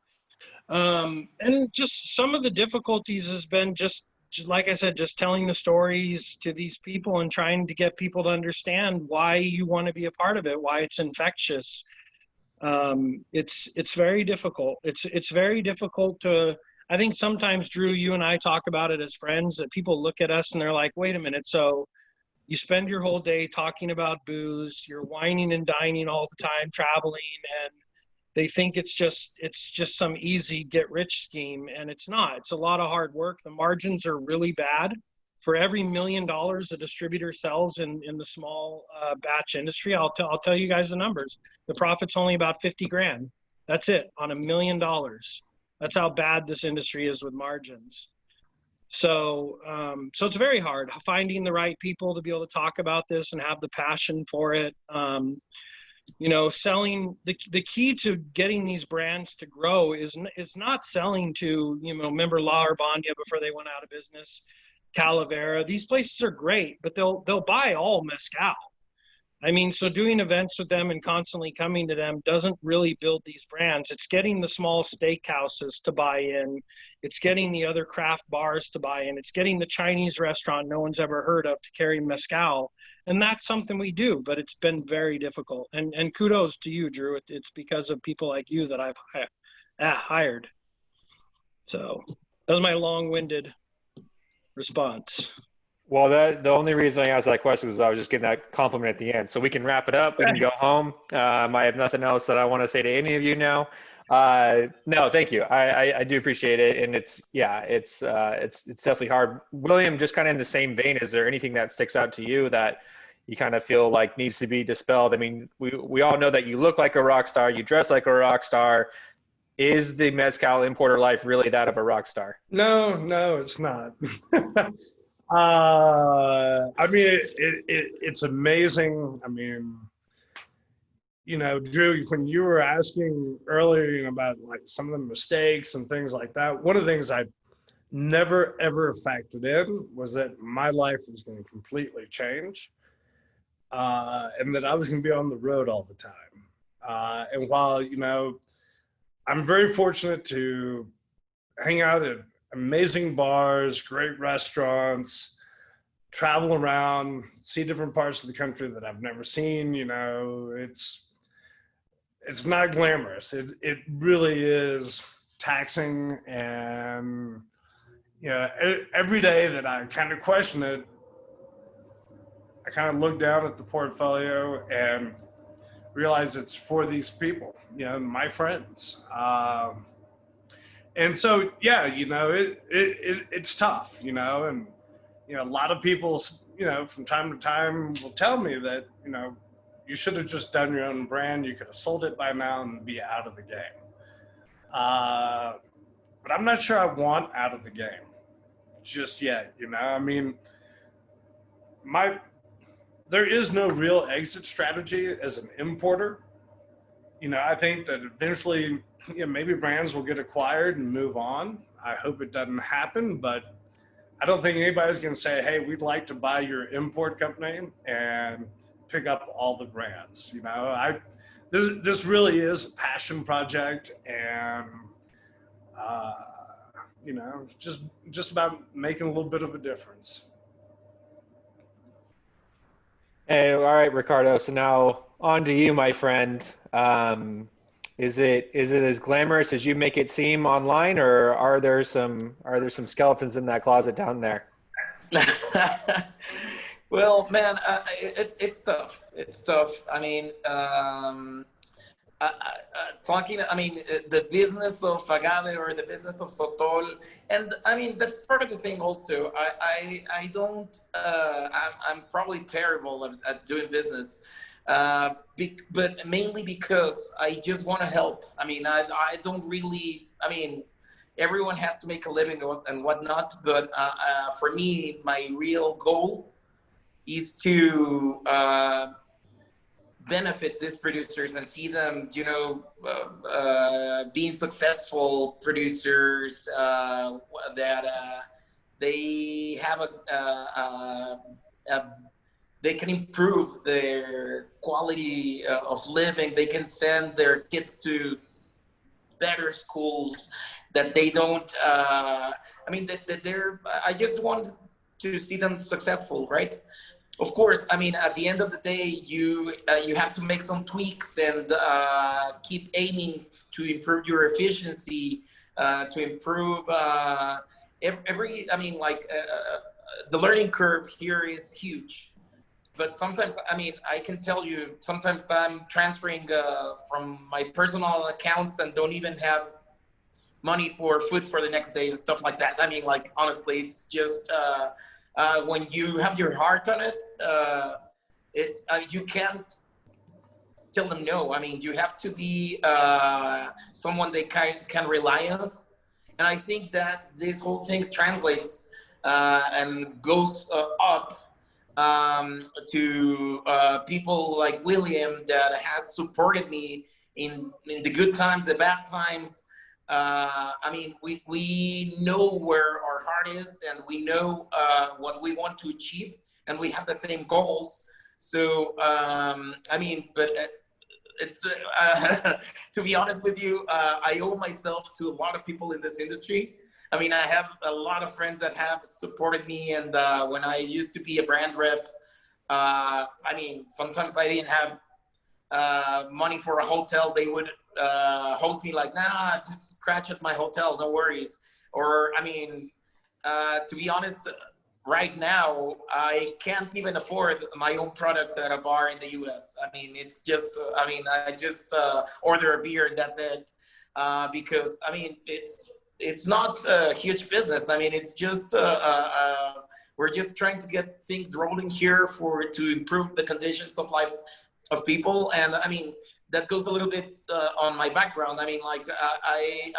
And just some of the difficulties has been just like I said, just telling the stories to these people and trying to get people to understand why you want to be a part of it, why it's infectious. It's very difficult. It's very difficult to, I think sometimes, Drew, you and I talk about it as friends, that people look at us and they're like, wait a minute, so you spend your whole day talking about booze, you're whining and dining all the time, traveling, and they think it's just some easy get rich scheme, and it's not. It's a lot of hard work. The margins are really bad. For every $1 million a distributor sells in the small batch industry, I'll tell you guys the numbers. The profit's only about 50 grand. That's it on $1 million. That's how bad this industry is with margins. So it's very hard finding the right people to be able to talk about this and have the passion for it. You know, selling, the key to getting these brands to grow is not selling to, you know, remember La Urbana before they went out of business, Calavera. These places are great, but they'll buy all mezcal. I mean, so doing events with them and constantly coming to them doesn't really build these brands. It's getting the small steakhouses to buy in. It's getting the other craft bars to buy in. It's getting the Chinese restaurant no one's ever heard of to carry mezcal. And that's something we do, but it's been very difficult. And kudos to you, Drew. It's because of people like you that I've hired. So that was my long-winded response. Well, the only reason I asked that question was I was just getting that compliment at the end. So we can wrap it up. We can go home. I have nothing else that I want to say to any of you now. No, thank you. I do appreciate it. And it's definitely hard. William, just kind of in the same vein, is there anything that sticks out to you that you kind of feel like needs to be dispelled? I mean, we all know that you look like a rock star, you dress like a rock star. Is the mezcal importer life really that of a rock star? No, it's not. I mean, it's amazing. I mean, you know, Drew, when you were asking earlier, you know, about like some of the mistakes and things like that, one of the things I never ever factored in was that my life was going to completely change, and that I was going to be on the road all the time. And while, you know, I'm very fortunate to hang out at amazing bars, great restaurants, travel around, see different parts of the country that I've never seen. You know, it's not glamorous. It really is taxing, and you know, every day that I kind of question it, I kind of look down at the portfolio and realize it's for these people, you know, my friends. And so, yeah, it's tough, and, a lot of people, from time to time will tell me that, you should have just done your own brand. You could have sold it by now and be out of the game. But I'm not sure I want out of the game just yet. I mean, there is no real exit strategy as an importer. I think that eventually, maybe brands will get acquired and move on. I hope it doesn't happen, but I don't think anybody's going to say, hey, we'd like to buy your import company and pick up all the brands. This really is a passion project, and just about making a little bit of a difference. Hey, all right, Ricardo. So now on to you, my friend. Is it as glamorous as you make it seem online, or are there some skeletons in that closet down there? Well, man, it's tough. It's tough. I mean, the business of agave or the business of Sotol, and I mean that's part of the thing. Also, I don't. I'm probably terrible at doing business, but mainly because I just want to help. I mean, I don't really. I mean, everyone has to make a living and whatnot, but for me, my real goal is to benefit these producers and see them, being successful producers, that they have they can improve their quality of living. They can send their kids to better schools, that they don't, that they're, I just want to see them successful, right? Of course, I mean, at the end of the day, you have to make some tweaks and keep aiming to improve your efficiency, to improve the learning curve here is huge. But sometimes, I mean, I can tell you, sometimes I'm transferring from my personal accounts and don't even have money for food for the next day and stuff like that. I mean, like, honestly, it's just, when you have your heart on it, it's you can't tell them no. I mean, you have to be someone they can rely on, and I think that this whole thing translates and goes up to people like William that has supported me in the good times, the bad times. I mean, we know where our heart is, and we know what we want to achieve, and we have the same goals. So, I mean, but it's to be honest with you, I owe myself to a lot of people in this industry. I mean, I have a lot of friends that have supported me, and when I used to be a brand rep, I mean, sometimes I didn't have money for a hotel. They would host me like, nah, just scratch at my hotel, no worries. Or, I mean, to be honest, right now, I can't even afford my own product at a bar in the US. I mean, it's just, I just order a beer and that's it. Because, I mean, it's not a huge business. I mean, it's just, we're just trying to get things rolling here to improve the conditions of life of people. And I mean, that goes a little bit on my background. I mean, like I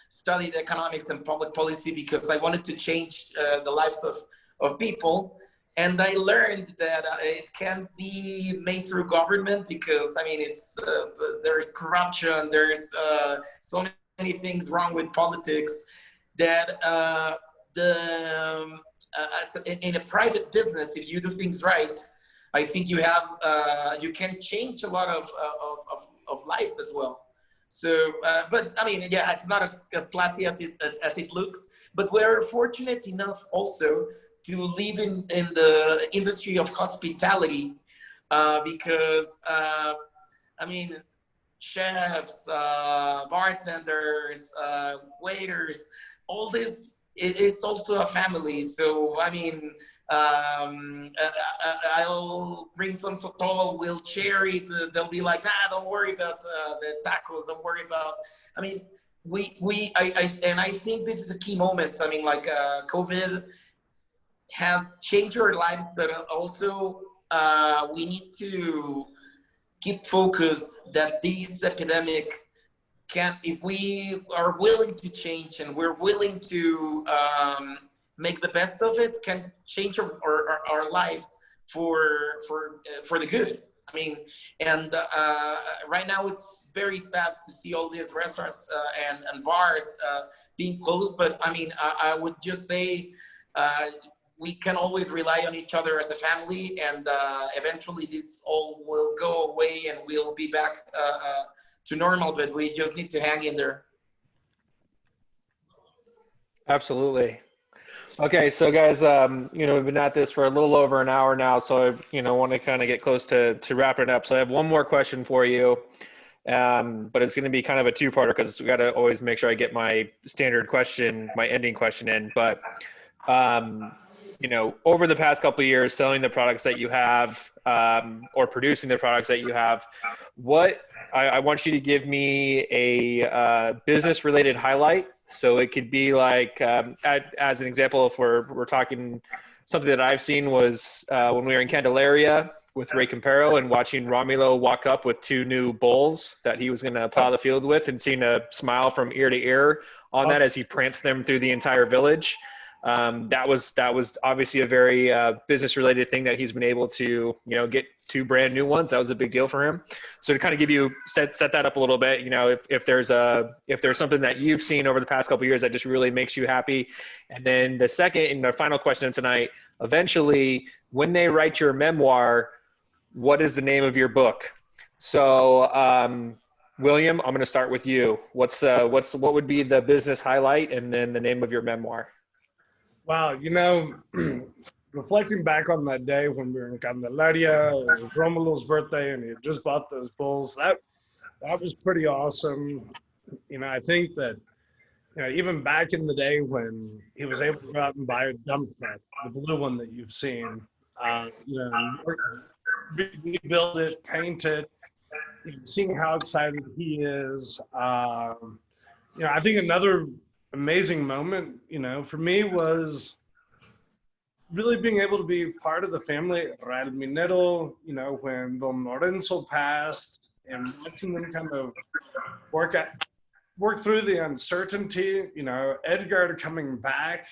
studied economics and public policy because I wanted to change the lives of people. And I learned that it can't be made through government because, I mean, it's there's corruption, there's so many things wrong with politics that in a private business, if you do things right, I think you have you can change a lot of lives as well. So, but I mean, yeah, it's not as classy as it looks. But we're fortunate enough also to live in the industry of hospitality, because I mean, chefs, bartenders, waiters, all these it is also a family. So I mean, I'll bring some sotol, we'll share it. They'll be like, don't worry about the tacos. Don't worry about. I mean, I think this is a key moment. I mean, like COVID has changed our lives, but also we need to keep focused that this epidemic can, if we are willing to change and we're willing to make the best of it, can change our lives for the good. I mean, and right now it's very sad to see all these restaurants and bars being closed. But I mean, I would just say we can always rely on each other as a family, and eventually this all will go away and we'll be back to normal, but we just need to hang in there. Absolutely. Okay, so guys, we've been at this for a little over an hour now, so I, want to kind of get close to wrapping it up. So I have one more question for you, but it's going to be kind of a two-parter because we got to always make sure I get my standard question, my ending question in. But over the past couple of years, selling the products that you have or producing the products that you have, I want you to give me a business-related highlight. So it could be like, as an example, if we're talking, something that I've seen was when we were in Candelaria with Ray Campero and watching Romulo walk up with 2 new bulls that he was going to plow the field with, and seeing a smile from ear to ear on that as he pranced them through the entire village. That was obviously a very business related thing that he's been able to, get 2 brand new ones. That was a big deal for him. So to kind of give you set that up a little bit, if there's something that you've seen over the past couple of years that just really makes you happy. And then the second and the final question tonight, eventually when they write your memoir, what is the name of your book? So, William, I'm going to start with you. What would be the business highlight and then the name of your memoir? Wow, reflecting back on that day when we were in Candelaria, it was Romulo's birthday and he had just bought those bulls. That was pretty awesome. I think that, even back in the day when he was able to go out and buy a dump truck, the blue one that you've seen, rebuild it, paint it, seeing how excited he is. I think another amazing moment, for me was really being able to be part of the family Real Minero, when Don Lorenzo passed, and watching them kind of work through the uncertainty, Edgar coming back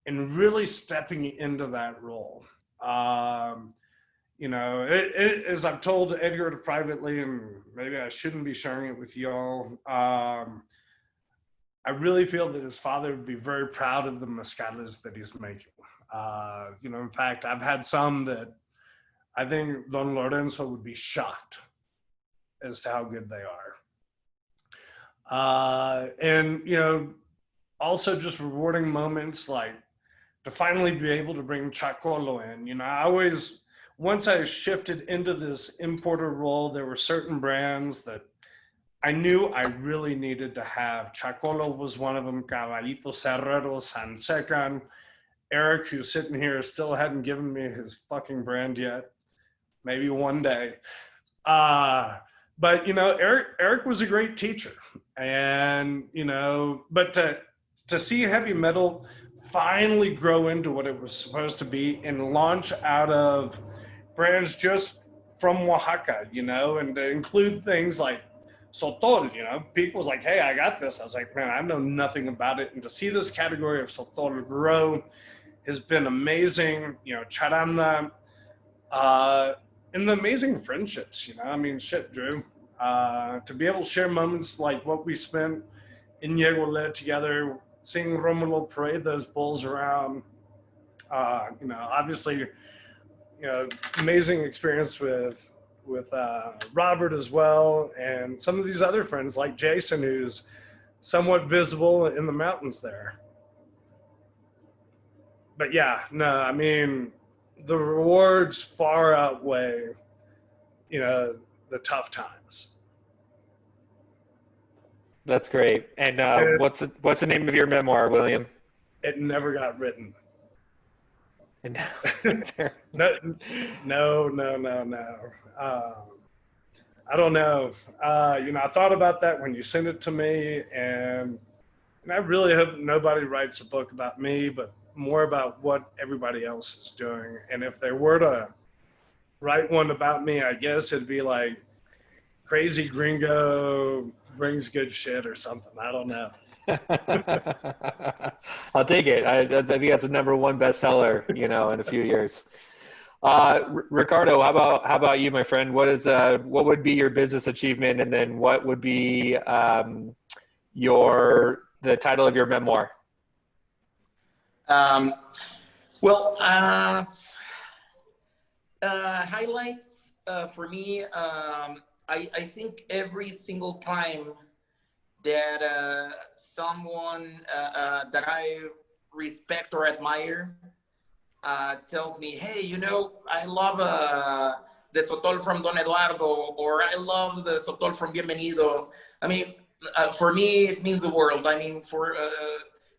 and really stepping into that role. As I've told Edgar privately, and maybe I shouldn't be sharing it with y'all, I really feel that his father would be very proud of the mezcales that he's making. In fact, I've had some that I think Don Lorenzo would be shocked as to how good they are. Also just rewarding moments like to finally be able to bring Chacolo in. Once I shifted into this importer role, there were certain brands that I knew I really needed to have. Chacolo was one of them, Caballito Cerrero, Sansecan. Eric, who's sitting here, still hadn't given me his fucking brand yet. Maybe one day. But, Eric was a great teacher. And, but to see heavy metal finally grow into what it was supposed to be and launch out of brands just from Oaxaca, and to include things like Sotol, Pico was like, hey, I got this. I was like, man, I know nothing about it. And to see this category of Sotol grow has been amazing, Charanda, and the amazing friendships, shit, Drew. To be able to share moments like what we spent in Yegualet together, seeing Romulo parade those bulls around, obviously, amazing experience with Robert as well, and some of these other friends like Jason, who's somewhat visible in the mountains there. But yeah, no, the rewards far outweigh, the tough times. That's great. And what's the name of your memoir, William? it never got written. And No, no. I don't know. I thought about that when you sent it to me, and I really hope nobody writes a book about me, but more about what everybody else is doing. And if they were to write one about me, I guess it'd be like Crazy Gringo brings good shit or something. I don't know. I'll take it. I think that's a #1 bestseller, in a few years. Ricardo, how about you, my friend? What would be your business achievement, and then what would be the title of your memoir? Um, highlights for me. I think every single time that someone that I respect or admire tells me, hey, I love the Sotol from Don Eduardo, or I love the Sotol from Bienvenido. I mean, for me, it means the world. I mean, for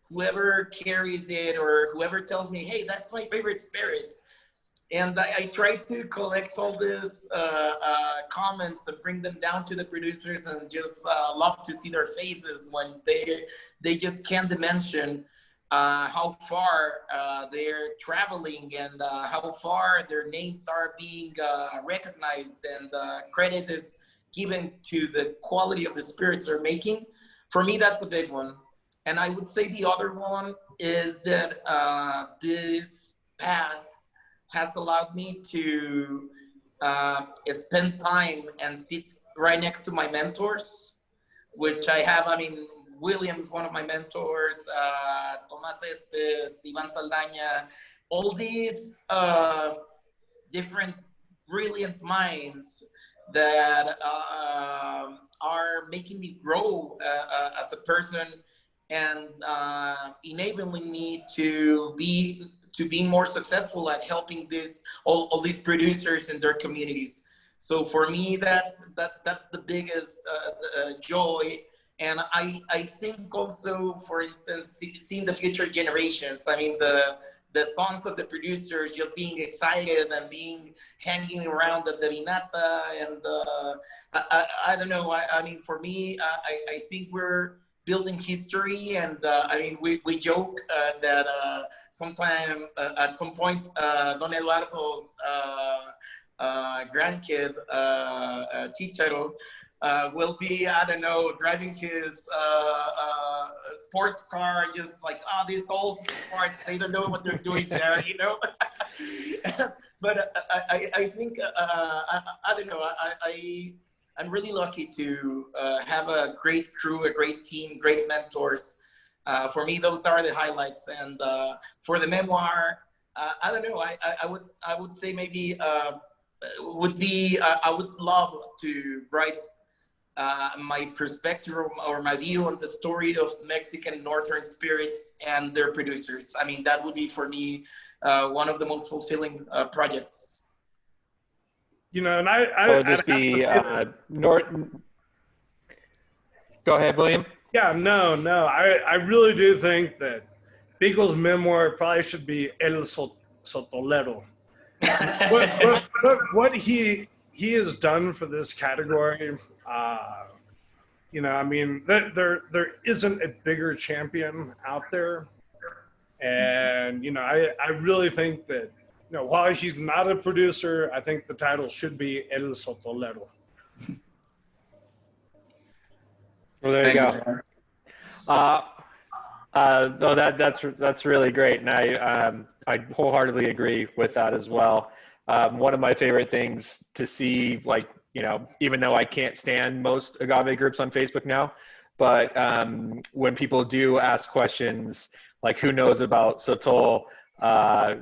whoever carries it or whoever tells me, hey, that's my favorite spirit. And I try to collect all these comments and bring them down to the producers, and just love to see their faces when they just can't dimension how far they're traveling, and how far their names are being recognized, and credit is given to the quality of the spirits they're making. For me, that's a big one. And I would say the other one is that this path has allowed me to spend time and sit right next to my mentors, which I have. I mean, William's one of my mentors, Tomás Estes, Ivan Saldaña, all these different brilliant minds that are making me grow as a person, and enabling me to be more successful at helping all these producers in their communities. So for me, that's the biggest joy. And I think also, for instance, seeing the future generations. I mean, the sons of the producers just being excited and hanging around the Vinata, and I don't know. I mean, for me, I think we're building history, and I mean, we joke that sometime at some point, Don Eduardo's grandkid, Chicharo, will be, I don't know, driving his sports car, just like, these old parts, they don't know what they're doing there, But I think, I don't know, I'm really lucky to have a great crew, a great team, great mentors. For me, those are the highlights. And for the memoir, I don't know, I would say maybe I would love to write my perspective or my view on the story of Mexican Northern spirits and their producers. I mean, that would be for me one of the most fulfilling projects. And I just be Norton. Go ahead, William. Yeah, no. I really do think that Pico's memoir probably should be El Sotolero. what he has done for this category, I mean, there isn't a bigger champion out there, and I really think that while he's not a producer, I think the title should be El Sotolero. Well, there you go. No, that's really great, and I wholeheartedly agree with that as well. One of my favorite things to see, like, even though I can't stand most agave groups on Facebook now, but when people do ask questions like who knows about Sotol,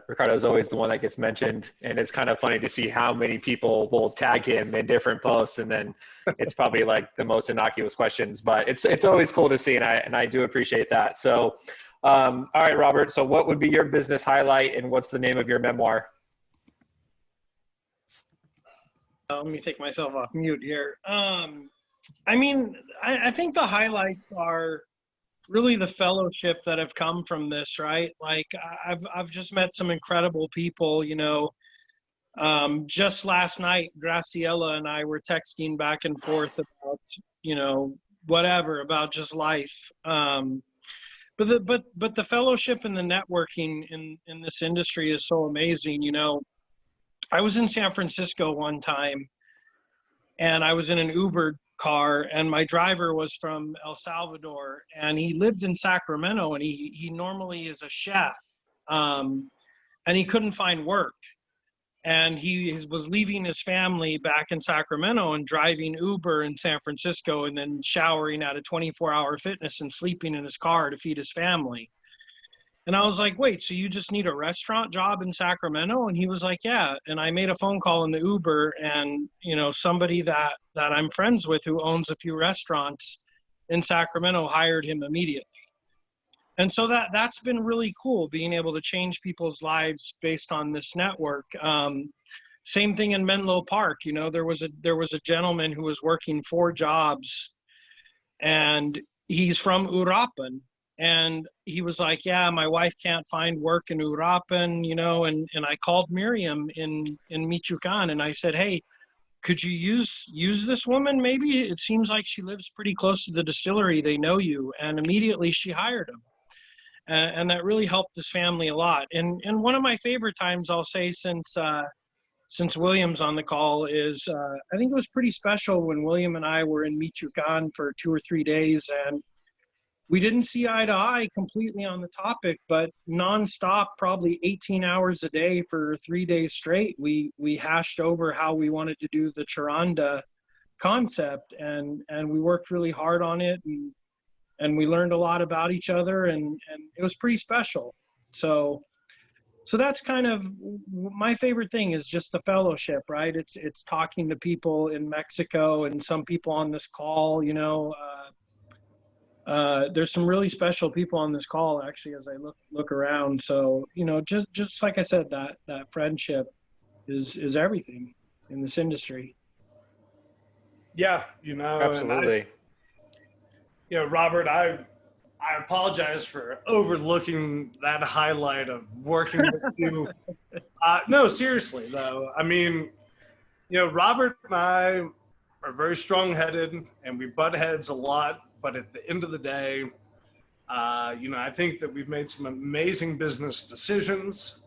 Ricardo is always the one that gets mentioned, and it's kind of funny to see how many people will tag him in different posts, and then it's probably like the most innocuous questions, but it's always cool to see, and I do appreciate that. So, all right, Robert. So, what would be your business highlight, and what's the name of your memoir? Let me take myself off mute here. I mean, I think the highlights are really the fellowship that have come from this, right? Like I've just met some incredible people, you know. Just last night, Graciela and I were texting back and forth about, you know, whatever, about just life. But the fellowship and the networking in this industry is so amazing. You know, I was in San Francisco one time, and I was in an Uber car, and my driver was from El Salvador, and he lived in Sacramento, and he normally is a chef, and he couldn't find work. And he was leaving his family back in Sacramento and driving Uber in San Francisco, and then showering at a 24-hour fitness and sleeping in his car to feed his family. And I was like, wait, so you just need a restaurant job in Sacramento? And he was like, yeah. And I made a phone call in the Uber, and, you know, somebody that I'm friends with who owns a few restaurants in Sacramento hired him immediately. And so that's been really cool, being able to change people's lives based on this network. Same thing in Menlo Park. You know, there was a gentleman who was working 4 jobs, and he's from Uruapan. And he was like, yeah, my wife can't find work in Uruapan, you know, and I called Miriam in Michoacan, and I said, hey, could you use this woman? Maybe it seems like she lives pretty close to the distillery. They know you. And immediately she hired him. And that really helped his family a lot. And one of my favorite times, I'll say, since William's on the call, is I think it was pretty special when William and I were in Michoacan for 2 or 3 days, and we didn't see eye to eye completely on the topic, but nonstop, probably 18 hours a day for 3 days straight, we hashed over how we wanted to do the Charanda concept, and we worked really hard on it, and we learned a lot about each other, and it was pretty special. So that's kind of my favorite thing, is just the fellowship, right? It's talking to people in Mexico, and some people on this call, you know, there's some really special people on this call, actually, as I look around. So, you know, just like I said, that friendship is everything in this industry. Yeah, you know, Absolutely. You know, Robert, I apologize for overlooking that highlight of working with you. No, seriously, though. I mean, you know, Robert and I are very strong-headed, and we butt heads a lot. But at the end of the day, you know, I think that we've made some amazing business decisions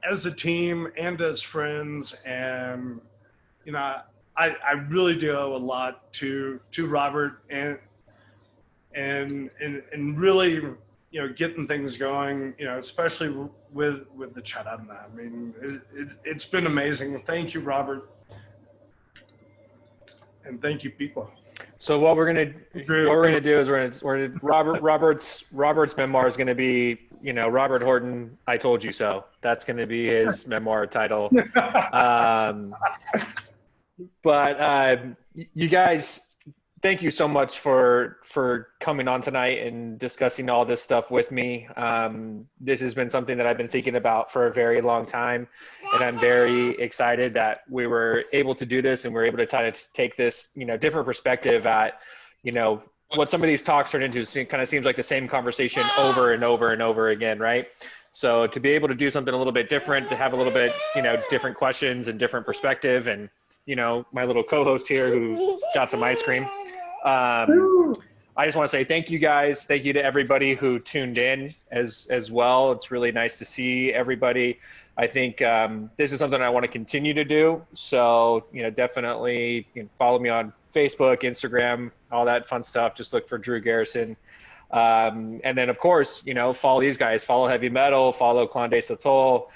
as a team and as friends. And, you know, I really do owe a lot to Robert and really, you know, getting things going, you know, especially with the Charanda. I mean, it's been amazing. Thank you, Robert. And thank you, Pico. So what we're gonna do is Robert's memoir is gonna be, you know, Robert Horton, I Told You So. That's gonna be his memoir title. But you guys, thank you so much for coming on tonight and discussing all this stuff with me. This has been something that I've been thinking about for a very long time, and I'm very excited that we were able to do this, and we're able to try to take this, you know, different perspective at, you know, what some of these talks turn into. It kind of seems like the same conversation over and over and over again, right? So to be able to do something a little bit different, to have a little bit, you know, different questions and different perspective, and, you know, my little co-host here who got some ice cream. I just want to say thank you guys. Thank you to everybody who tuned in as well. It's really nice to see everybody. I think this is something I want to continue to do. So, you know, definitely, you know, follow me on Facebook, Instagram, all that fun stuff. Just look for Drew Garrison. And then, of course, you know, follow these guys. Follow Heavy Metal. Follow Clande Sotol.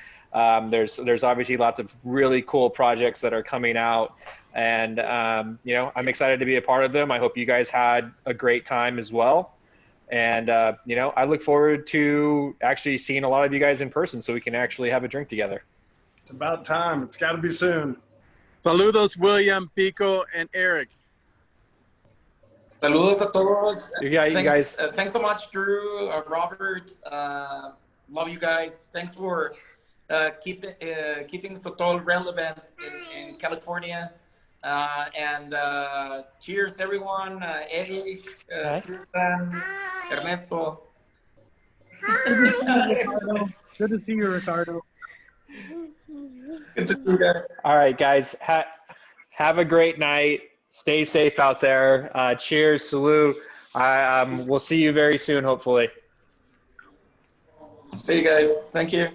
There's obviously lots of really cool projects that are coming out. And, you know, I'm excited to be a part of them. I hope you guys had a great time as well. And, you know, I look forward to actually seeing a lot of you guys in person so we can actually have a drink together. It's about time. It's got to be soon. Saludos, William, Pico, and Eric. Saludos a todos. You guys. Thanks so much, Drew, Robert. Love you guys. Thanks for keeping Sotol relevant in California. And cheers, everyone. Eric, Susan, Ernesto. Good to see you, Ricardo. Good to see you guys. All right, guys. Have a great night. Stay safe out there. Cheers, salute. We'll see you very soon, hopefully. See you guys. Thank you.